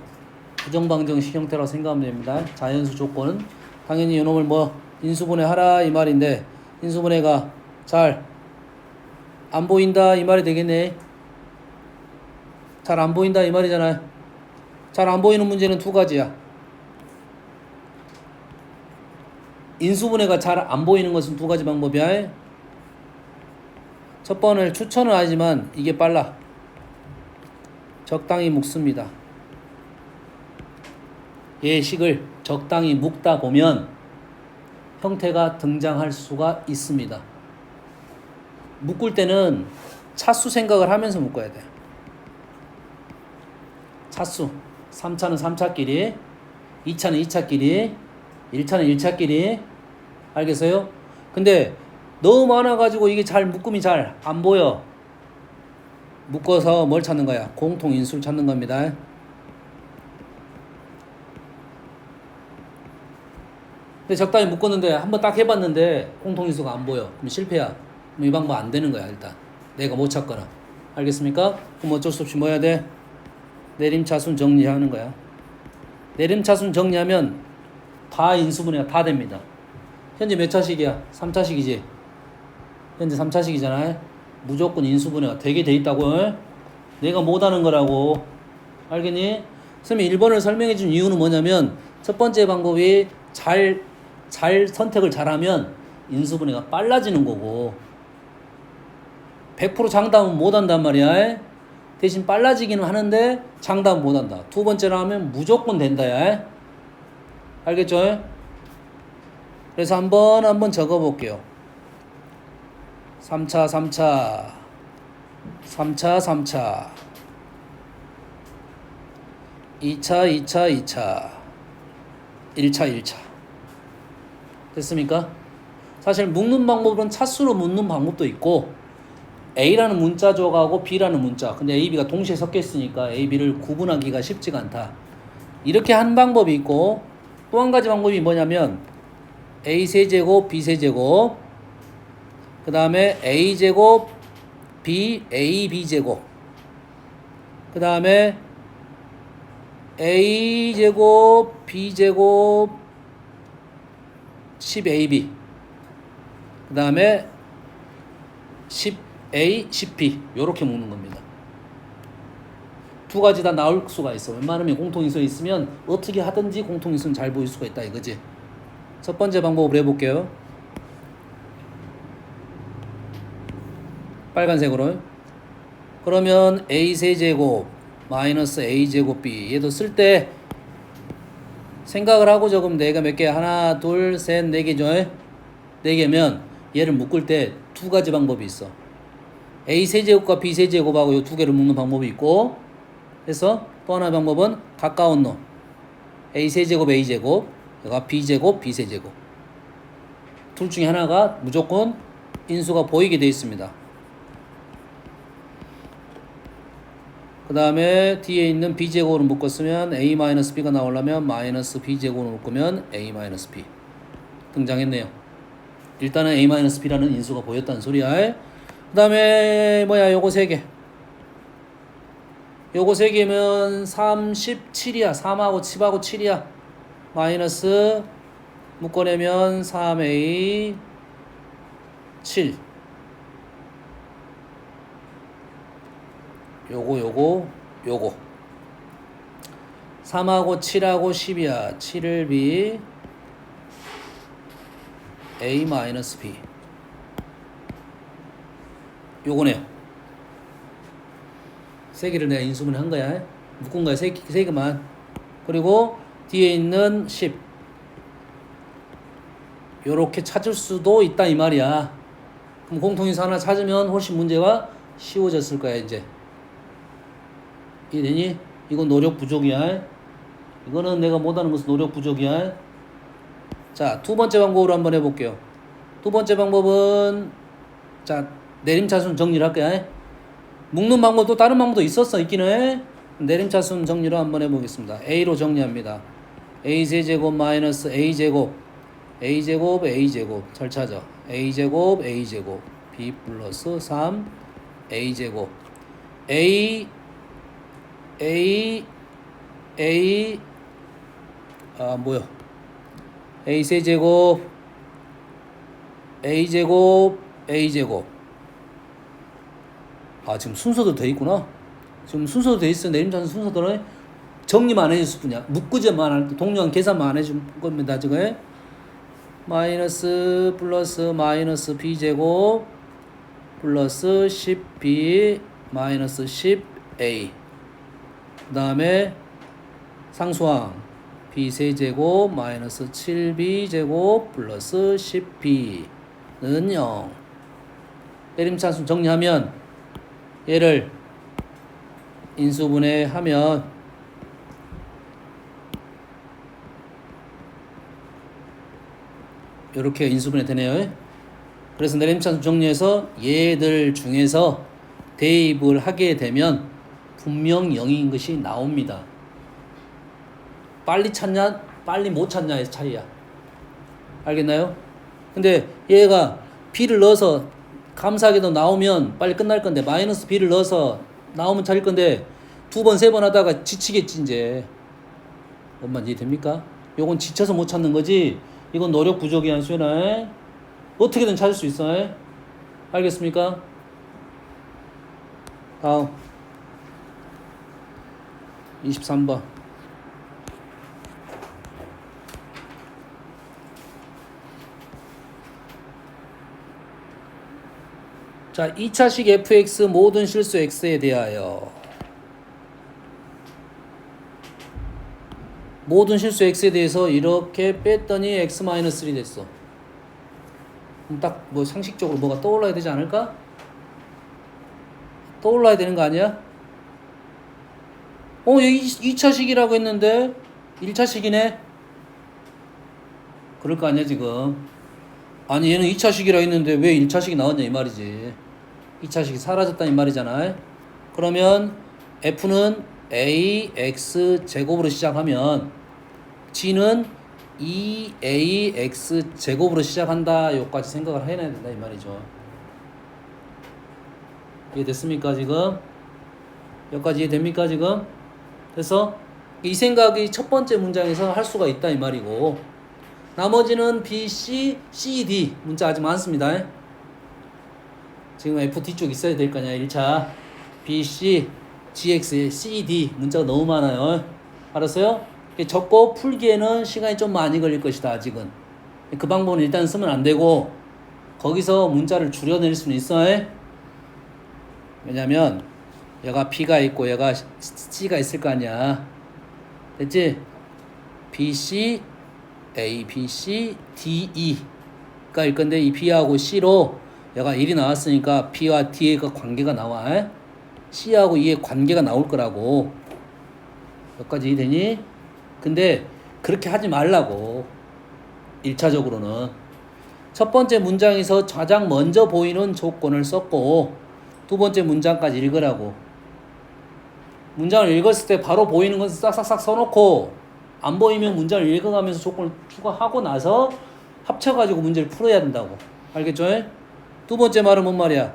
부정방정식 형태라고 생각하면 됩니다. 자연수 조건은 당연히 이놈을 뭐 인수분해 하라 이 말인데 인수분해가 잘 안 보인다 이 말이 되겠네. 잘 안 보인다 이 말이잖아요. 잘 안 보이는 문제는 두 가지야. 인수분해가 잘 안 보이는 것은 두 가지 방법이야. 첫 번을 추천은 하지만 이게 빨라. 적당히 묶습니다. 예식을 적당히 묶다 보면 형태가 등장할 수가 있습니다. 묶을 때는 차수 생각을 하면서 묶어야 돼. 차수. 3차는 3차끼리, 2차는 2차끼리, 1차는 1차끼리. 알겠어요? 근데 너무 많아가지고 이게 잘 묶음이 잘 안 보여. 묶어서 뭘 찾는 거야? 공통인수를 찾는 겁니다. 근데 적당히 묶었는데 한번 딱 해봤는데 공통인수가 안 보여. 그럼 실패야. 그럼 이 방법 안 되는 거야 일단. 내가 못 찾거나. 알겠습니까? 그럼 어쩔 수 없이 뭐 해야 돼? 내림차순 정리하는 거야. 내림차순 정리하면 다 인수분해가 다 됩니다. 현재 몇 차식이야? 3차식이지. 현재 3차식이잖아. 무조건 인수분해가 되게 돼 있다고. 내가 못하는 거라고. 알겠니? 선생님이 1번을 설명해 준 이유는 뭐냐면 첫 번째 방법이 잘 선택을 잘하면 인수분해가 빨라지는 거고 100% 장담은 못한단 말이야. 대신 빨라지기는 하는데 장담은 못한다. 두 번째로 하면 무조건 된다. 야. 알겠죠? 그래서 한번 적어볼게요. 3차 3차 3차 3차 2차 2차 2차 1차 1차 됐습니까? 사실 묶는 방법은 차수로 묶는 방법도 있고 A라는 문자 조각하고 B라는 문자 근데 A, B가 동시에 섞여 있으니까 A, B를 구분하기가 쉽지가 않다. 이렇게 한 방법이 있고 또 한 가지 방법이 뭐냐면 A 세제곱 B 세제곱 그 다음에 A 제곱 B A B 제곱 그 다음에 A 제곱 B 제곱 10AB 그 다음에 10A 10B 요렇게 묶는 겁니다. 두 가지 다 나올 수가 있어. 웬만하면 공통인수 있으면 어떻게 하든지 공통인수는 잘 보일 수가 있다 이거지. 첫 번째 방법으로 해볼게요. 빨간색으로. 그러면 A 세제곱 마이너스 A 제곱 B 얘도 쓸 때 생각을 하고 적으면 내가 몇 개? 하나, 둘, 셋, 네 개죠. 네 개면 얘를 묶을 때 두 가지 방법이 있어. A 세제곱과 B 세제곱하고 이 두 개를 묶는 방법이 있고 그래서 또 하나의 방법은 가까운 놈 A 세제곱 A 제곱 여기가 B 제곱 B 세제곱 둘 중에 하나가 무조건 인수가 보이게 되어 있습니다. 그 다음에 뒤에 있는 B제곱으로 묶었으면 A-B가 나오려면 마이너스 B제곱으로 묶으면 A-B 등장했네요. 일단은 A-B라는 인수가 보였다는 소리야. 그 다음에 뭐야 요거 3개 요거 3개면 37이야 3하고 10하고 7이야 마이너스 묶어내면 3A 7 요거 3하고 7하고 10이야. 7을 B A-B 요거네요. 세 개를 내가 인수분해 한 거야. 묶은 거야. 세 개만. 그리고 뒤에 있는 10 요렇게 찾을 수도 있다 이 말이야. 그럼 공통인수 하나 찾으면 훨씬 문제가 쉬워졌을 거야 이제. 이해되니? 이건 노력 부족이야. 이거는 내가 못하는 것은 노력 부족이야. 자, 두 번째 방법으로 한번 해볼게요. 두 번째 방법은 자 내림차순 정리를 할게요. 묶는 방법도 다른 방법도 있기는 해. 내림차순 정리로 한번 해보겠습니다. A로 정리합니다. A제곱 마이너스 A제곱 잘 찾아. A제곱 B 플러스 3 A제곱 A A세제곱 A제곱 지금 순서도 돼 있구나. 지금 순서도 돼 있어. 내림차순 순서대로 정리만 해줬을 뿐이야. 묶으지만 할 때 동료한 계산만 안 해준 겁니다. 지금 마이너스 플러스 마이너스 B제곱 플러스 10B 마이너스 10A 그 다음에 상수항 B세제곱 마이너스 7B제곱 플러스 10B는 0. 내림차순 정리하면 얘를 인수분해하면 이렇게 인수분해 되네요. 그래서 내림차순 정리해서 얘들 중에서 대입을 하게 되면 분명 0인 것이 나옵니다. 빨리 찾냐 빨리 못 찾냐의 차이야. 알겠나요? 근데 얘가 B를 넣어서 감사하게도 나오면 빨리 끝날 건데 마이너스 B를 넣어서 나오면 찾을 건데 두 번 세 번 하다가 지치겠지 이제. 뭔 이해됩니까? 요건 지쳐서 못 찾는 거지 이건 노력 부족이야. 수연아 어떻게든 찾을 수 있어. 알겠습니까? 다음 23번 자 2차식 fx 모든 실수 x에 대하여 모든 실수 x에 대해서 이렇게 뺐더니 x-3 됐어. 딱 뭐 상식적으로 뭐가 떠올라야 되지 않을까? 떠올라야 되는 거 아니야? 여기 2차식이라고 했는데 1차식이네? 그럴 거 아니야 지금. 아니 얘는 2차식이라 했는데 왜 1차식이 나왔냐 이 말이지. 2차식이 사라졌다 이 말이잖아. 그러면 f는 ax 제곱으로 시작하면 g는 2ax 제곱으로 시작한다. 요까지 생각을 해놔야 된다 이 말이죠. 이해됐습니까 지금? 여기까지 이해됩니까 지금? 그래서 이 생각이 첫 번째 문장에서 할 수가 있다 이 말이고 나머지는 B, C, C, D 문자 아직 많습니다. 지금 F 뒤쪽 있어야 될 거냐 1차 B, C, GX, C, D 문자가 너무 많아요. 알았어요? 적고 풀기에는 시간이 좀 많이 걸릴 것이다 아직은. 그 방법은 일단 쓰면 안 되고 거기서 문자를 줄여낼 수는 있어. 왜냐면 얘가 B가 있고 얘가 C가 있을 거 아니야. 됐지? B, C, A, B, C, D, E가 일 건데 이 B하고 C로 얘가 1이 나왔으니까 B와 D의 그 관계가 나와. C하고 E의 관계가 나올 거라고. 여기까지 이해되니? 근데 그렇게 하지 말라고. 1차적으로는 첫 번째 문장에서 가장 먼저 보이는 조건을 썼고 두 번째 문장까지 읽으라고. 문장을 읽었을 때 바로 보이는 건 싹싹싹 써놓고 안 보이면 문장을 읽어가면서 조건을 추가하고 나서 합쳐가지고 문제를 풀어야 된다고. 알겠죠? 두 번째 말은 뭔 말이야?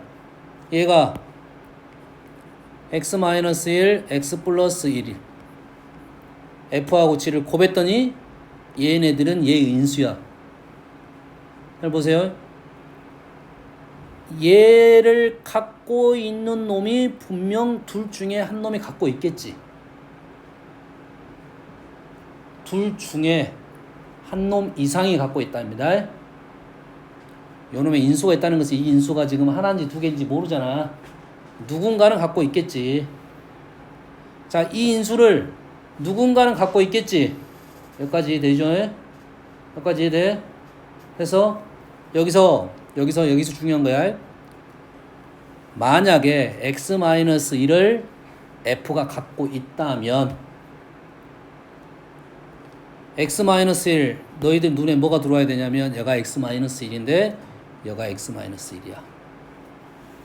얘가 x-1, x 플러스 1이 f하고 g를 곱했더니 얘네들은 얘 인수야. 잘 보세요. 얘를 갖고 있는 놈이 분명 둘 중에 한 놈이 갖고 있겠지. 둘 중에 한 놈 이상이 갖고 있답니다. 요 놈의 인수가 있다는 것은 이 인수가 지금 하나인지 두 개인지 모르잖아. 누군가는 갖고 있겠지. 자, 이 인수를 누군가는 갖고 있겠지. 여기까지 되죠? 여기까지 돼. 그래서 여기서 중요한 거야. 만약에 x-1을 f가 갖고 있다면 x-1 너희들 눈에 뭐가 들어와야 되냐면 얘가 x-1인데 얘가 x-1이야.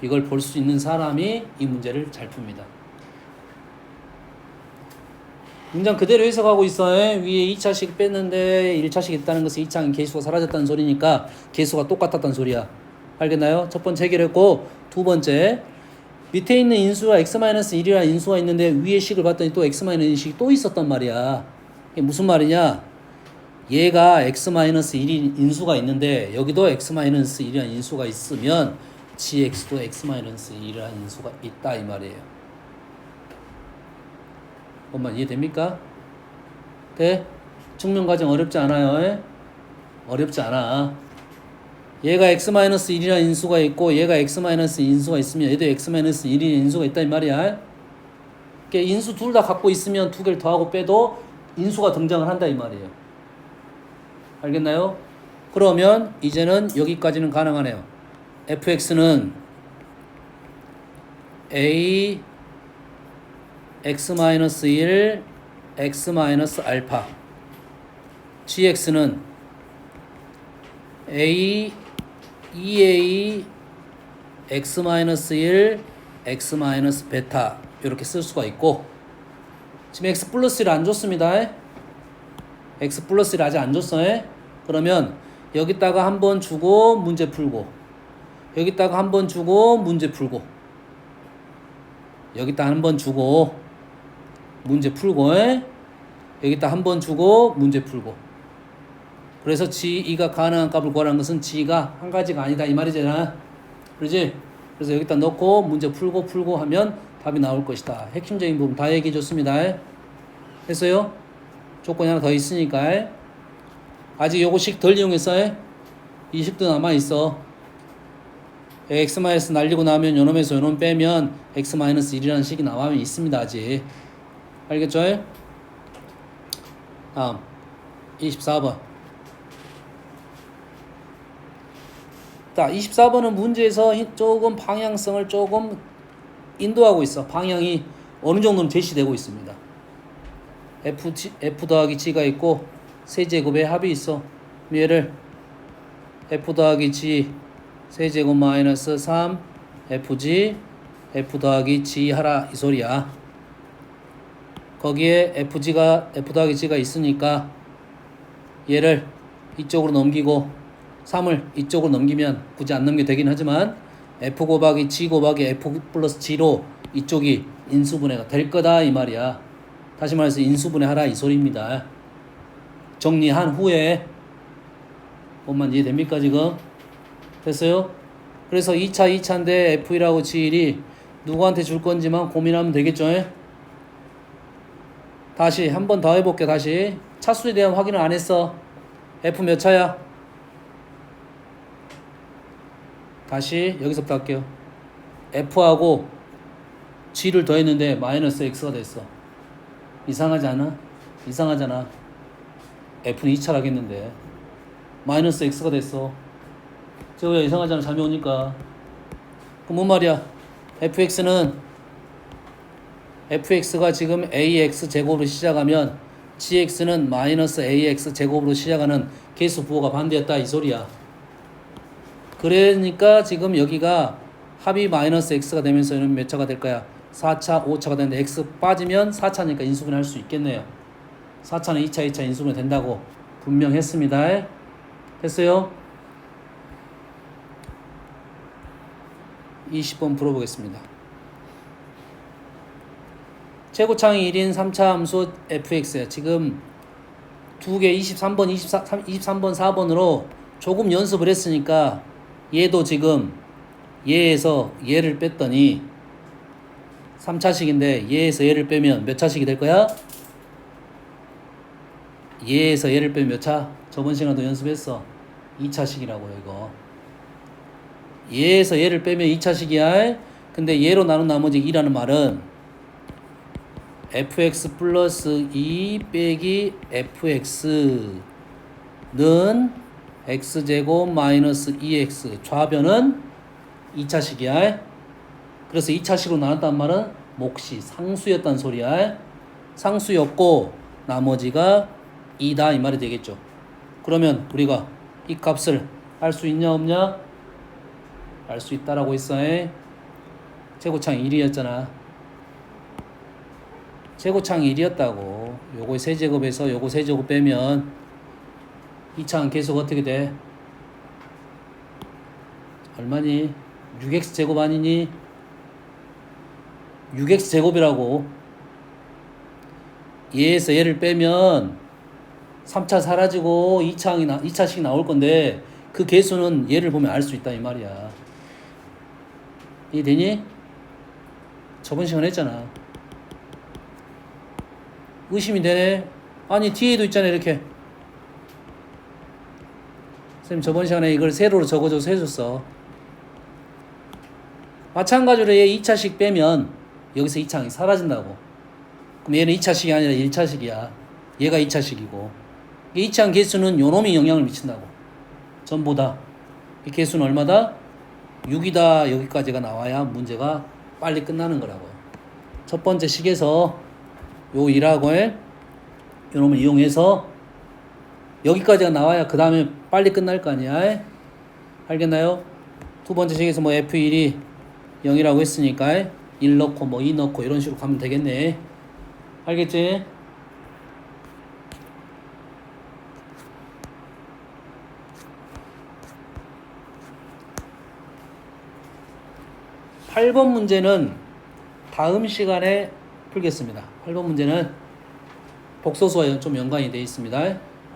이걸 볼 수 있는 사람이 이 문제를 잘 풉니다. 문장 그대로 해석하고 있어. 위에 2차식 뺐는데 1차식 있다는 것은 2차는 개수가 사라졌다는 소리니까 개수가 똑같았다는 소리야. 알겠나요? 첫 번째 해결했고, 두 번째 밑에 있는 인수가 x-1이라는 인수가 있는데 위에 식을 봤더니 또 x-1식이 또 있었단 말이야. 이게 무슨 말이냐? 얘가 x-1인 인수가 있는데 여기도 x-1이라는 인수가 있으면 gx도 x-1이라는 인수가 있다 이 말이에요. 엄마 이해됩니까? 네? 증명 과정 어렵지 않아요? 어렵지 않아. 얘가 x-1이라는 인수가 있고 얘가 x-인수가 있으면 얘도 x-1이라는 인수가 있다 이 말이야. 그러니까 인수 둘 다 갖고 있으면 두 개를 더하고 빼도 인수가 등장을 한다 이 말이에요. 알겠나요? 그러면 이제는 여기까지는 가능하네요. fx는 a x-1 x-알파 gx는 a 2a x-1 x-베타 이렇게 쓸 수가 있고 지금 x 플러스 1을 안 줬습니다. x 플러스 1 아직 안 줬어요. 그러면 여기다가 한번 주고 문제 풀고 여기다가 한번 주고 문제 풀고 여기다 한번 주고 문제 풀고 여기다 한번 주고 문제 풀고 그래서 g2가 가능한 값을 구하라는 것은 g가 한 가지가 아니다 이 말이잖아. 그러지? 그래서 여기다 넣고 문제 풀고 하면 답이 나올 것이다. 핵심적인 부분 다 얘기해 줬습니다. 했어요? 조건이 하나 더 있으니까 아직 요거식 덜 이용했어요? 이 식도 남아있어. x- 날리고 나면 요놈에서 요놈 빼면 x-1이라는 식이 남아면 있습니다. 아직 알겠죠? 다음 24번. 자, 24번은 문제에서 조금 방향성을 조금 인도하고 있어. 방향이 어느 정도는 제시되고 있습니다. f 더하기 g가 있고 세제곱의 합이 있어. 얘를 f 더하기 g 세제곱 마이너스 3 fg f 더하기 g 하라 이 소리야. 거기에 f 더하기 g가 있으니까 얘를 이쪽으로 넘기고 3을 이쪽으로 넘기면 굳이 안 넘겨도 되긴 하지만 f 곱하기 g 곱하기 f 플러스 g로 이쪽이 인수분해가 될 거다 이 말이야. 다시 말해서 인수분해하라 이 소리입니다. 정리한 후에 뭔만 이해됩니까 지금? 됐어요? 그래서 2차인데 f1하고 g1이 누구한테 줄 건지만 고민하면 되겠죠? 다시 한 번 더 해볼게. 다시 차수에 대한 확인을 안 했어. f 몇 차야? 다시 여기서부터 할게요. f하고 g를 더했는데 마이너스 x가 됐어. 이상하지 않아? 이상하잖아. f는 2차라고 했는데 마이너스 x가 됐어. 저거야 이상하잖아. 잠이 오니까. 그럼 뭔 말이야? fx가 지금 ax 제곱으로 시작하면 gx는 마이너스 ax 제곱으로 시작하는 계수 부호가 반대였다 이 소리야. 그러니까 지금 여기가 합이 마이너스 x가 되면서 이는 몇 차가 될 거야? 4차, 5차가 되는데 x 빠지면 4차니까 인수분해 할 수 있겠네요. 4차는 2차 인수분해 된다고 분명했습니다. 됐어요? 20번 풀어보겠습니다. 최고창이 1인 3차 함수 fx 지금 두 개 23번, 23번, 4번으로 조금 연습을 했으니까 얘도 지금 얘에서 얘를 뺐더니 3차식인데 얘에서 얘를 빼면 몇 차식이 될 거야? 얘에서 얘를 빼면 몇 차? 저번 시간도 연습했어. 2차식이라고요 이거. 얘에서 얘를 빼면 2차식이야. 근데 얘로 나눈 나머지 2라는 말은 fx 플러스 2 빼기 fx는 x제곱 마이너스 2x 좌변은 2차식이야. 그래서 2차식으로 나눴단 말은 몫이 상수였단 소리야. 상수였고 나머지가 2다 이 말이 되겠죠. 그러면 우리가 이 값을 알 수 있냐 없냐? 알 수 있다라고 했어. 제곱창 1이었잖아. 제곱창 1이었다고. 요거 세제곱에서 요거 세제곱 빼면 2차항 계속 어떻게 돼? 얼마니? 6x 제곱 아니니? 6x 제곱이라고. 얘에서 얘를 빼면 3차 사라지고 2차씩 나올 건데 그 개수는 얘를 보면 알 수 있다 이 말이야. 이해되니? 저번 시간에 했잖아. 의심이 되네. 아니 뒤에도 있잖아 이렇게. 선생님 저번 시간에 이걸 세로로 적어줘서 해줬어. 마찬가지로 얘 2차씩 빼면 여기서 2차항이 사라진다고. 그럼 얘는 2차식이 아니라 1차식이야. 얘가 2차식이고. 이 2차항 개수는 요놈이 영향을 미친다고. 전부 다. 이 개수는 얼마다? 6이다. 여기까지가 나와야 문제가 빨리 끝나는 거라고. 첫 번째 식에서 요 2라고 요놈을 이용해서 여기까지가 나와야 그 다음에 빨리 끝날 거 아니야. 알겠나요? 두 번째 식에서 뭐 F1이 0이라고 했으니까 1 넣고 뭐 2 넣고 이런 식으로 가면 되겠네. 알겠지? (8번) 문제는 다음 시간에 풀겠습니다. 8번 문제는 복소수와 좀 연관이 되어 있습니다.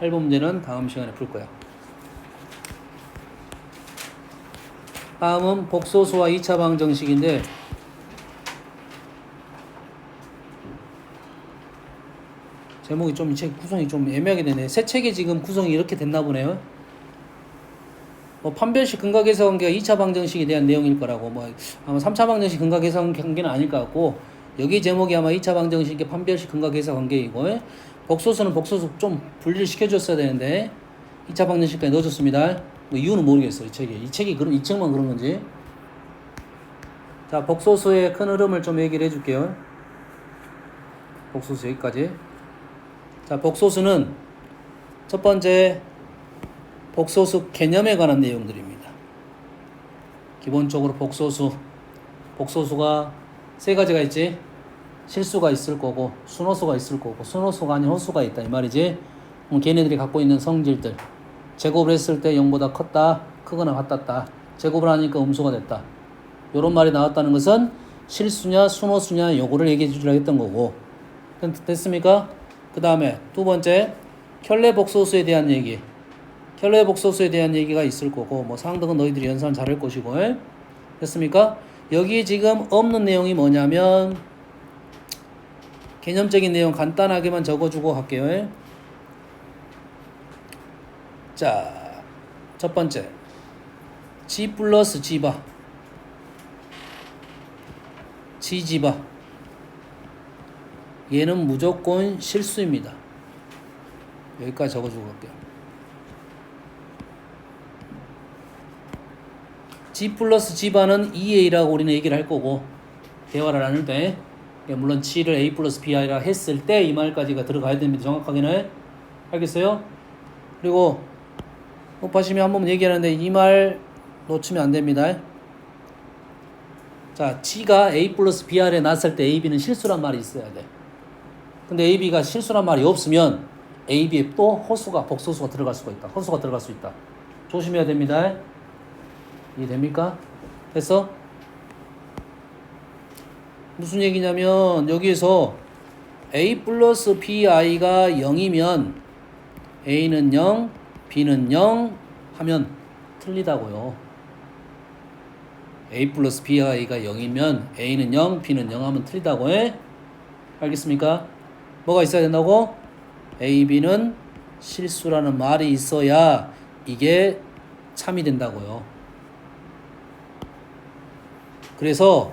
8번 문제는 다음 시간에 풀 거야. 다음은 복소수와 2차 방정식인데 제목이 좀 이 책 구성이 좀 애매하게 되네. 새 책에 지금 구성이 이렇게 됐나 보네요. 뭐 판별식 근각계사 관계가 2차 방정식에 대한 내용일 거라고. 뭐 아마 3차 방정식 근각계사 관계는 아닐 것 같고 여기 제목이 아마 2차 방정식의 판별식 근각계사 관계이고 복소수는 복소수 좀 분리를 시켜줬어야 되는데 2차 방정식까지 넣어줬습니다. 뭐 이유는 모르겠어 이 책에. 이 책이 그럼 이 책만 그런 건지. 자 복소수의 큰 흐름을 좀 얘기를 해줄게요. 복소수 여기까지. 자 복소수는 첫 번째 복소수 개념에 관한 내용들입니다. 기본적으로 복소수가 세 가지가 있지. 실수가 있을 거고 순호수가 있을 거고 순호수가 아닌 호수가 있다 이 말이지. 걔네들이 갖고 있는 성질들. 제곱을 했을 때 0보다 컸다 크거나 같았다. 제곱을 하니까 음수가 됐다. 요런 말이 나왔다는 것은 실수냐 순호수냐 요거를 얘기해 주려고 했던 거고. 됐습니까? 그 다음에 두 번째 켤레 복소수에 대한 얘기. 켤레 복소수에 대한 얘기가 있을 거고 뭐 상등은 너희들이 연산 잘할 것이고. 됐습니까? 여기 지금 없는 내용이 뭐냐면 개념적인 내용 간단하게만 적어주고 할게요. 자, 첫 번째 G 플러스 G바 G지바 얘는 무조건 실수입니다. 여기까지 적어주고 갈게요. G 플러스 G바는 2A라고 우리는 얘기를 할 거고 대화를 나눌 때 물론 G를 A 플러스 B이라 했을 때 이 말까지가 들어가야 됩니다. 정확하게는. 알겠어요? 그리고 보시면 한 번 얘기하는데 이 말 놓치면 안 됩니다. 자, G가 A 플러스 BR에 났을 때 A, B는 실수란 말이 있어야 돼. 근데 A, B가 실수란 말이 없으면 A, B에 또 호수가 복소수가 들어갈 수가 있다. 호수가 들어갈 수 있다. 조심해야 됩니다. 이해됩니까? 됐어? 무슨 얘기냐면 여기에서 A 플러스 BI가 0이면 A는 0, B는 0 하면 틀리다고요. a 플러스 b가 0이면 a는 0, b는 0 하면 틀리다고 해? 알겠습니까? 뭐가 있어야 된다고? a, b는 실수라는 말이 있어야 이게 참이 된다고요. 그래서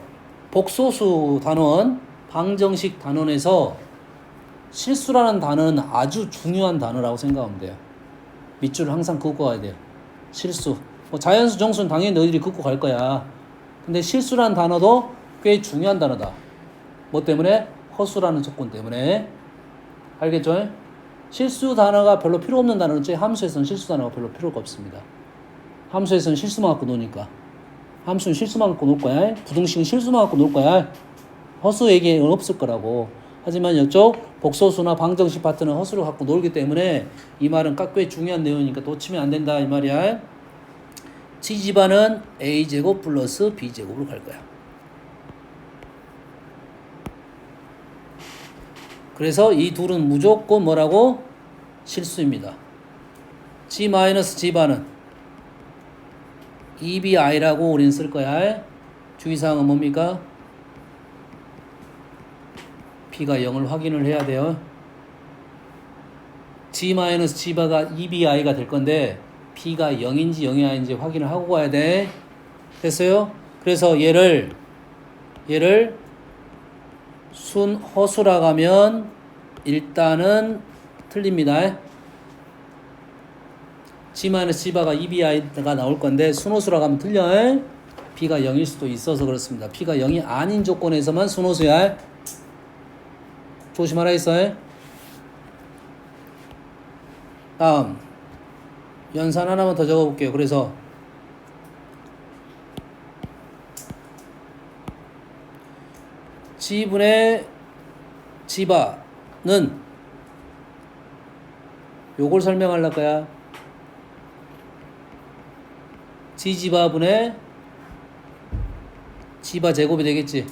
복소수 단원, 방정식 단원에서 실수라는 단어는 아주 중요한 단어라고 생각하면 돼요. 밑줄을 항상 긋고 가야 돼요. 실수. 뭐 자연수, 정수는 당연히 너희들이 긋고 갈 거야. 근데 실수라는 단어도 꽤 중요한 단어다. 뭐 때문에? 허수라는 조건 때문에. 알겠죠? 실수 단어가 별로 필요 없는 단어는 함수에서는 실수 단어가 별로 필요가 없습니다. 함수에서는 실수만 갖고 노니까. 함수는 실수만 갖고 놀 거야. 부등식은 실수만 갖고 놀 거야. 허수 얘기는 없을 거라고. 하지만 이쪽 복소수나 방정식 파트는 허수를 갖고 놀기 때문에 이 말은 꽤 중요한 내용이니까 놓치면 안 된다 이 말이야. G집안은 A제곱 플러스 B제곱으로 갈 거야. 그래서 이 둘은 무조건 뭐라고? 실수입니다. G-G반은 EBI라고 우리는 쓸 거야. 주의사항은 뭡니까? B가 0을 확인을 해야 돼요. G-G바가 EBI가 될 건데 B가 0인지 0이 아닌지 확인을 하고 가야 돼. 됐어요? 그래서 얘를 순허수라고 하면 일단은 틀립니다. G-G바가 EBI가 나올 건데 순호수라고 하면 틀려. B가 0일 수도 있어서 그렇습니다. B가 0이 아닌 조건에서만 순호수야. 조심하라 했어요. 다음 연산 하나만 더 적어볼게요. 그래서 G분의 G바는 요걸 설명할 거야. G지바분의 G바 제곱이 되겠지.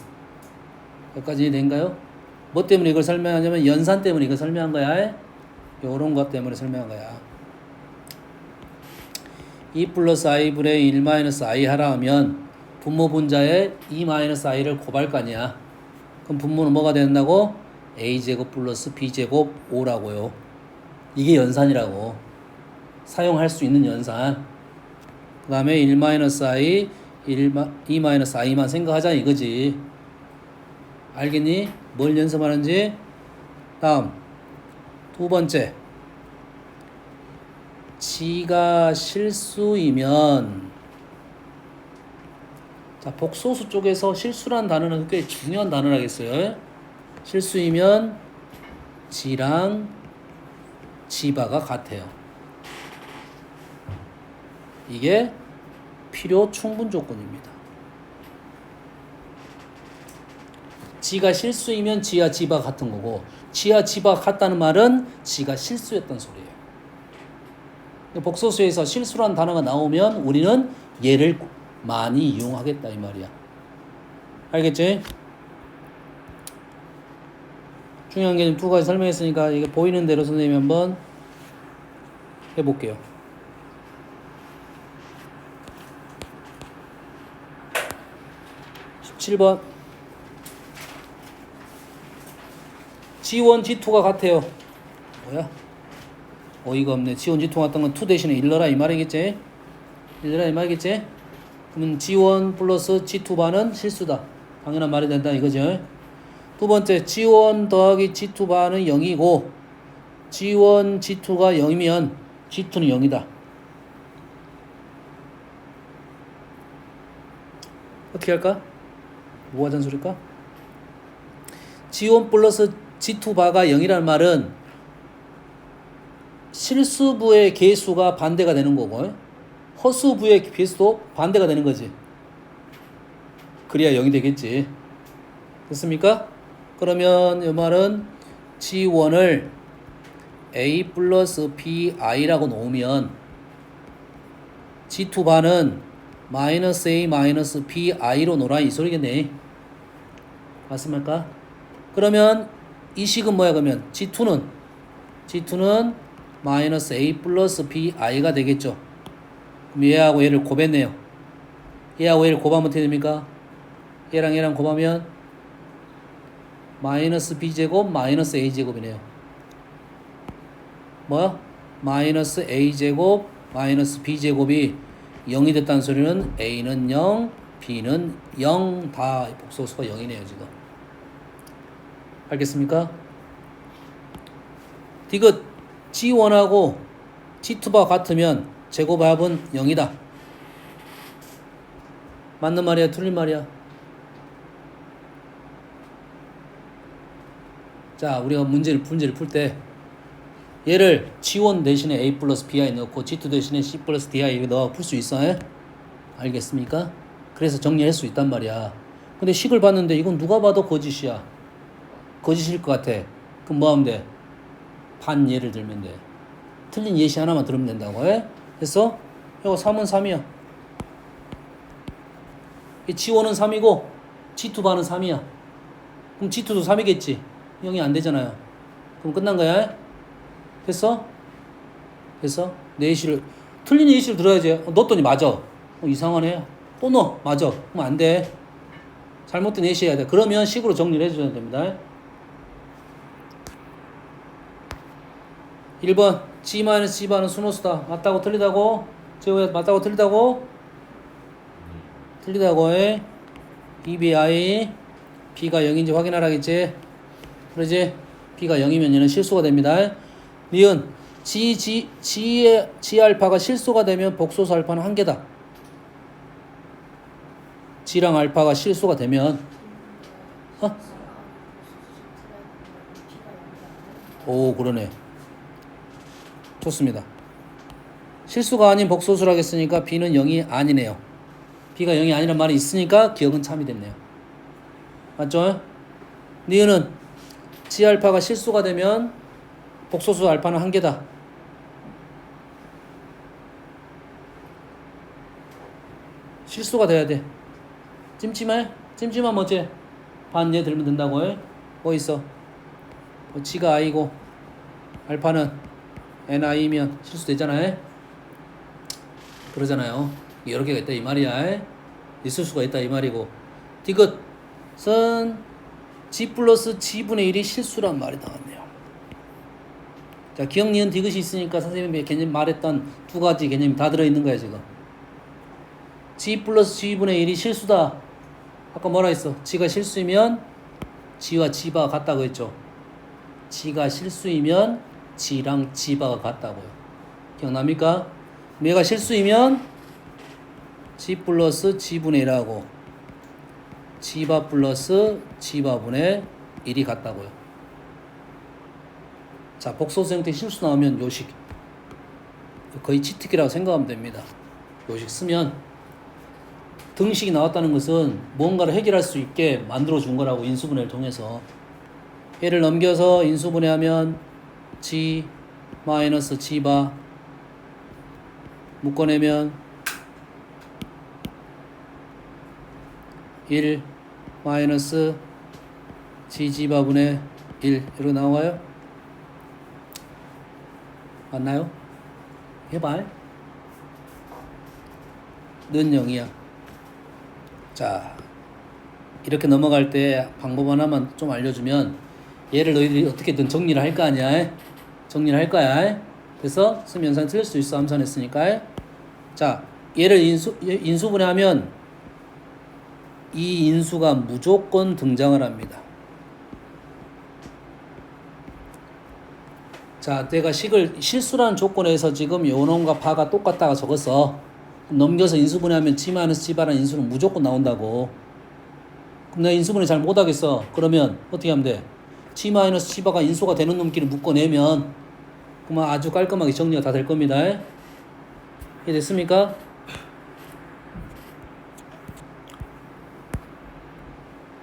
여기까지 된가요? 뭐 때문에 이걸 설명하냐면 연산 때문에 이걸 설명한 거야. 요런 것 때문에 설명한 거야. 2 플러스 i분의 1 마이너스 i 하라 하면 분모 분자에 2 마이너스 i를 곱할 거 아니야. 그럼 분모는 뭐가 된다고? a제곱 플러스 b제곱 5라고요. 이게 연산이라고. 사용할 수 있는 연산. 그 다음에 1 마이너스 i, 2 마이너스 i만 생각하자 이거지. 알겠니? 뭘 연습하는지? 다음 두 번째, G가 실수이면, 자 복소수 쪽에서 실수란 단어는 꽤 중요한 단어라겠어요. 실수이면 G랑 G바가 같아요. 이게 필요 충분 조건입니다. G가 실수이면 G와 G바 같은 거고, G와 G바 같다는 말은 G가 실수였던 소리예요. 복소수에서 실수란 단어가 나오면 우리는 얘를 많이 이용하겠다 이 말이야. 알겠지? 중요한 개념 두 가지 설명했으니까 이게 보이는 대로 선생님이 한번 해볼게요. (17번) G1, G2가 같아요. 뭐야? 어이가 없네. G1, G2 같은 건 2 대신에 1 넣어라 이 말이겠지? 1 넣어라 이 말이겠지? 그러면 G1 플러스 G2 반은 실수다. 당연한 말이 된다 이거죠. 두 번째, G1 더하기 G2 반은 0이고 G1, G2가 0이면 G2는 0이다. 어떻게 할까? 뭐 하자는 소릴까? G1 플러스 G2 바가 0이라는 말은 실수부의 개수가 반대가 되는 거고 허수부의 개수도 반대가 되는 거지. 그래야 0이 되겠지. 됐습니까? 그러면 이 말은 G1을 A 플러스 BI라고 놓으면 G2 반은 마이너스 A 마이너스 BI로 놓으라 이 소리겠네. 맞습니까? 그러면 이 식은 뭐야? 그러면 G2는 마이너스 A 플러스 BI가 되겠죠. 그럼 얘하고 얘를 곱했네요. 얘하고 얘를 곱하면 어떻게 됩니까? 얘랑 곱하면 마이너스 b제곱 마이너스 a제곱이네요. 뭐야? 마이너스 a제곱 마이너스 b제곱이 0이 됐다는 소리는 a는 0, b는 0, 다 복소수가 0이네요 지금. 알겠습니까? 디귿 G1하고 G2가 같으면 제곱합은 0이다. 맞는 말이야? 틀린 말이야? 자, 우리가 문제를 풀 때 얘를 G1 대신에 A 플러스 BI 넣고 G2 대신에 C 플러스 DI 넣어 풀 수 있어? 에? 알겠습니까? 그래서 정리할 수 있단 말이야. 근데 식을 봤는데 이건 누가 봐도 거짓이야. 거짓일 것 같아. 그럼 뭐 하면 돼? 반 예를 들면 돼. 틀린 예시 하나만 들으면 된다고 해? 됐어? 이거 3은 3이야. 이 G1은 3이고 G2 반은 3이야. 그럼 G2도 3이겠지. 0이 안 되잖아요. 그럼 끝난 거야? 됐어? 됐어? 내 예시를 틀린 예시를 들어야지. 넣었더니 맞아. 이상하네. 또 넣어. 맞아. 그럼 안 돼. 잘못된 예시 해야 돼. 그러면 식으로 정리를 해줘야 됩니다. 1번 G-G반은 순호수다. 맞다고 틀리다고? 제호야 맞다고 틀리다고? 틀리다고 해. EBI B가 0인지 확인하라겠지? 그러지? B가 0이면 얘는 실수가 됩니다. 니은 G 알파가 실수가 되면 복소수 알파는 한 개다. G랑 알파가 실수가 되면 오 그러네. 좋습니다. 실수가 아닌 복소수라고 했으니까 B는 0이 아니네요. B가 0이 아니란 말이 있으니까 기억은 참이 됐네요. 맞죠? 니은은 G 알파가 실수가 되면 복소수 알파는 한 개다. 실수가 돼야 돼. 찜찜해? 찜찜하면 어째? 반얘 들면 된다고 해? 뭐 있어? G가 I고 알파는 NI면 실수되잖아요. 그러잖아요. 여러 개가 있다 이 말이야. 있을 수가 있다 이 말이고. 디귿은 G 플러스 G분의 1이 실수란 말이 나왔네요. 자, 기억, 니은, 디귿이 있으니까 선생님이 개념 말했던 두 가지 개념이 다 들어있는 거야 지금. G 플러스 G분의 1이 실수다. 아까 뭐라 했어? G가 실수이면 G와 G바가 같다고 했죠. G가 실수이면 G랑 G바가 같다고요. 기억납니까? 얘가 실수이면 G 플러스 G분의 1하고 G바 플러스 G바분의 1이 같다고요. 자, 복소수 형태 실수 나오면 요식 거의 치트키라고 생각하면 됩니다. 요식 쓰면 등식이 나왔다는 것은 무언가를 해결할 수 있게 만들어 준 거라고. 인수분해를 통해서 얘를 넘겨서 인수분해하면 G 마이너스 G바 묶어내면 1 마이너스 G바분의 1 이렇게 나와요. 맞나요? 해봐. 는 0이야. 자, 이렇게 넘어갈 때 방법 하나만 좀 알려주면 얘를 너희들이 어떻게든 정리를 할 거 아니야. 정리를 할 거야. 그래서 쓰면 연산이 틀릴 수 있어. 암산했으니까. 자, 얘를 인수분해하면 이 인수가 무조건 등장을 합니다. 자, 내가 식을 실수라는 조건에서 지금 요놈과 바가 똑같다가 적었어. 넘겨서 인수분해하면 G-G바라는 인수는 무조건 나온다고. 그럼 내가 인수분해 잘 못하겠어. 그러면 어떻게 하면 돼? G-G바가 인수가 되는 놈끼리 묶어내면 그러면 아주 깔끔하게 정리가 다 될 겁니다. 이해됐습니까?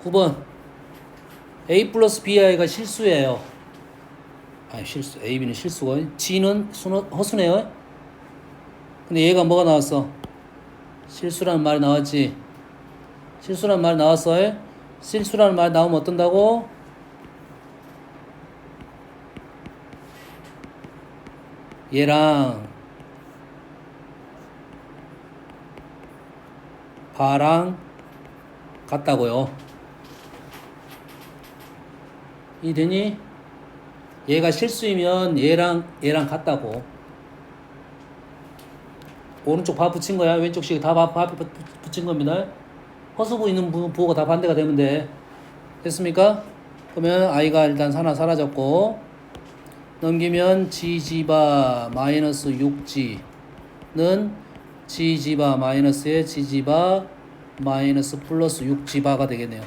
9번 A 플러스 BI가 실수예요. 아니 실수. A, B는 실수고 G는 허수네요. 근데 얘가 뭐가 나왔어? 실수라는 말이 나왔지. 실수라는 말이 나왔어. 실수라는 말이 나오면 어떤다고? 얘랑 바랑 같다고요. 이 되니? 얘가 실수이면 얘랑 같다고. 오른쪽 바 붙인 거야. 왼쪽 식 다 바 붙인 겁니다. 허수부 있는 부호가 다 반대가 되면 돼. 됐습니까? 그러면 i가 일단 하나 사라졌고, 넘기면 gg바 마이너스 6g는 gg바 마이너스에 gg바 마이너스 플러스 6g바가 되겠네요.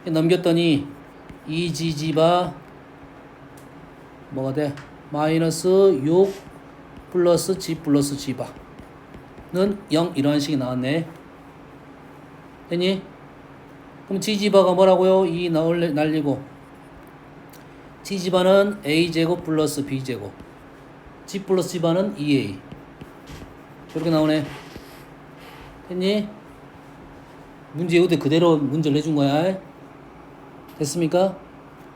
넘겼더니 2gg바 뭐가 돼? 마이너스 6 플러스 g 플러스 g바는 0 이런 식이 나왔네. 됐니? 그럼 gg바가 뭐라고요? 2 날리고 gg바는 a제곱 플러스 b제곱, g 플러스 g바는 2a. 이렇게 나오네. 됐니? 문제 이때 그대로 문제를 내준 거야. 됐습니까?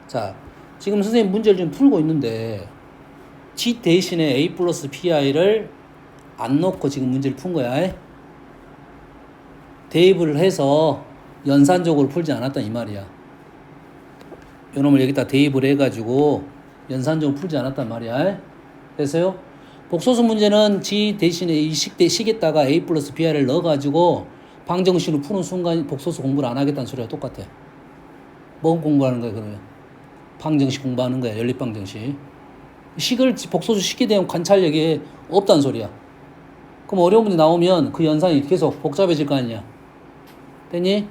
자, 지금 선생님 문제를 좀 풀고 있는데 g 대신에 a 플러스 pi를 안 넣고 지금 문제를 푼 거야. 대입을 해서 연산적으로 풀지 않았다 이 말이야. 요놈을 여기다 대입을 해가지고 연산적으로 풀지 않았단 말이야. 됐어요? 복소수 문제는 g 대신에 이 식에다가 a 플러스 bi를 넣어가지고 방정식으로 푸는 순간 복소수 공부를 안 하겠다는 소리가 똑같아. 뭐 공부하는 거야 그러면? 방정식 공부하는 거야. 연립방정식. 식을 복소수 식에 대한 관찰력이 없다는 소리야. 그럼 어려운 문제 나오면 그 연산이 계속 복잡해질 거 아니야. 됐니?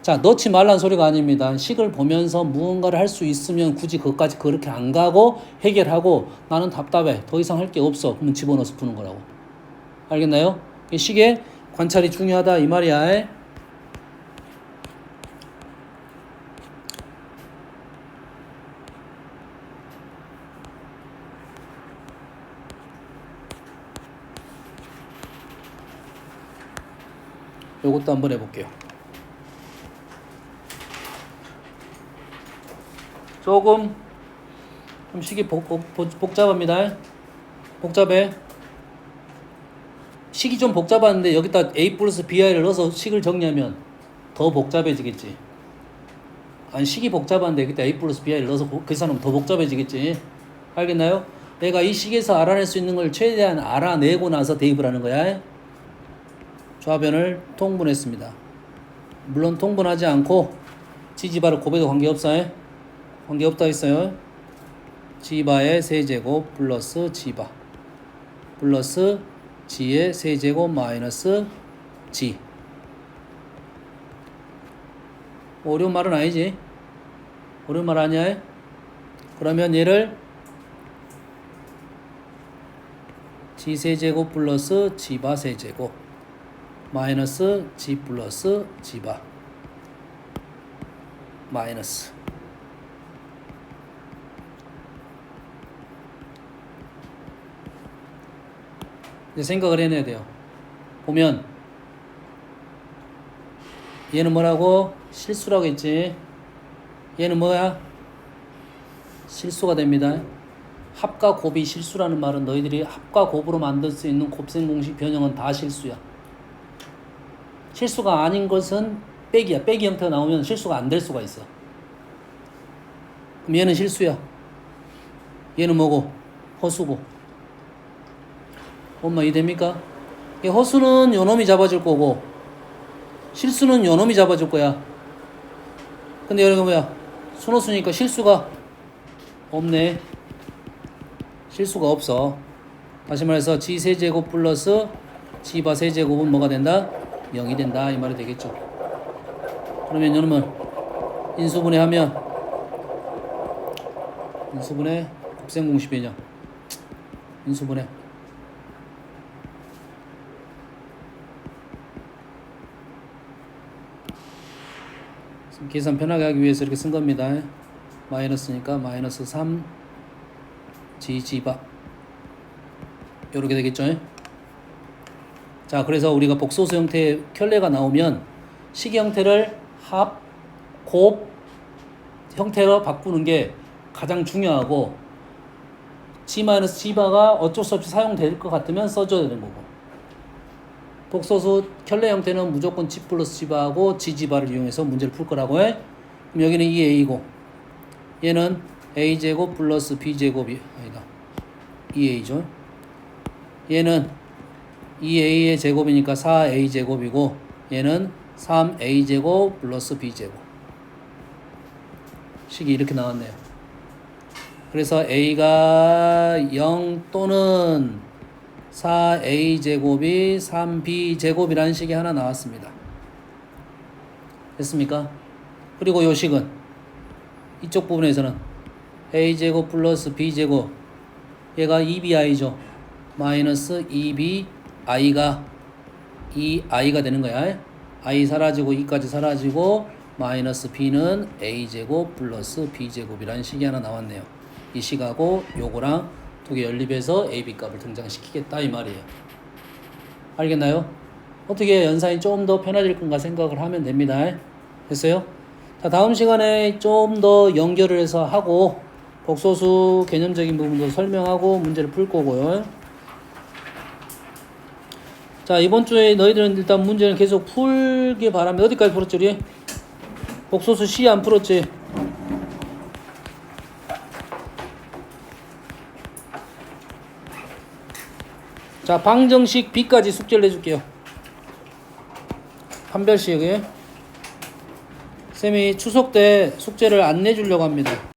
자, 넣지 말란 소리가 아닙니다. 식을 보면서 무언가를 할 수 있으면 굳이 그것까지 그렇게 안 가고 해결하고 나는 답답해. 더 이상 할 게 없어. 그러면 집어넣어서 푸는 거라고. 알겠나요? 식의 관찰이 중요하다 이 말이야. 요것도 한번 해볼게요. 조금 좀 식이 복잡합니다. 복잡해. 식이 좀 복잡한데 여기다 a 플러스 bi를 넣어서 식을 정리하면 더 복잡해지겠지. 아니 식이 복잡한데 여기다 a 플러스 bi를 넣어서 계산하면 더 복잡해지겠지. 알겠나요? 내가 이 식에서 알아낼 수 있는 걸 최대한 알아내고 나서 대입을 하는 거야. 좌변을 통분했습니다. 물론 통분하지 않고 g바를 곱해도 관계없어요. 관계없다 했어요. g바의 세제곱 플러스 g바 플러스 g의 세제곱 마이너스 g. 어려운 말은 아니지. 어려운 말 아니야. 그러면 얘를 g 세제곱 플러스 g바 세제곱 마이너스 g 플러스 g바 마이너스 이제 생각을 해내야 돼요. 보면 얘는 뭐라고? 실수라고 했지. 얘는 뭐야? 실수가 됩니다. 합과 곱이 실수라는 말은 너희들이 합과 곱으로 만들 수 있는 곱셈 공식 변형은 다 실수야. 실수가 아닌 것은 빼기야. 빼기 형태가 나오면 실수가 안 될 수가 있어. 그럼 얘는 실수야. 얘는 뭐고? 허수고. 엄마 이해됩니까? 허수는 요놈이 잡아줄 거고 실수는 요놈이 잡아줄 거야. 근데 여기가 뭐야? 순호수니까 실수가 없네. 실수가 없어. 다시 말해서 g 세제곱 플러스 g바 세제곱은 뭐가 된다? 0이 된다 이 말이 되겠죠. 그러면 여러분 인수분해 하면 인수분해 곱셈 공식 변형 인수분해 계산 편하게 하기 위해서 이렇게 쓴 겁니다. 마이너스니까 마이너스 3 gg바 이렇게 되겠죠. 자, 그래서 우리가 복소수 형태의 켤레가 나오면 식의 형태를 합, 곱 형태로 바꾸는 게 가장 중요하고 g-g바가 어쩔 수 없이 사용될 것 같으면 써줘야 되는 거고 복소수 켤레 형태는 무조건 집 플러스 집하고 지지바를 이용해서 문제를 풀 거라고 해. 그럼 여기는 2a고 얘는 a제곱 플러스 b제곱이 아니다 2a죠. 얘는 2a의 제곱이니까 4a제곱이고 얘는 3a제곱 플러스 b제곱 식이 이렇게 나왔네요. 그래서 a가 0 또는 4a제곱이 3b제곱이라는 식이 하나 나왔습니다. 됐습니까? 그리고 요 식은 이쪽 부분에서는 a제곱 플러스 b제곱 얘가 2bi죠. 마이너스 2bi가 2i가 되는 거야. i 사라지고 2까지 사라지고 마이너스 b는 a제곱 플러스 b제곱이라는 식이 하나 나왔네요. 이 식하고 요거랑 두 개 연립해서 ab 값을 등장시키겠다 이 말이에요. 알겠나요? 어떻게 연산이 좀 더 편해질 건가 생각을 하면 됩니다. 됐어요? 자, 다음 시간에 좀 더 연결을 해서 하고 복소수 개념적인 부분도 설명하고 문제를 풀 거고요. 자, 이번 주에 너희들은 일단 문제를 계속 풀기 바랍니다. 어디까지 풀었지 우리? 복소수 C 안 풀었지? 자, 방정식 B까지 숙제를 해줄게요. 한 별씩. 쌤이 추석 때 숙제를 안 내주려고 합니다.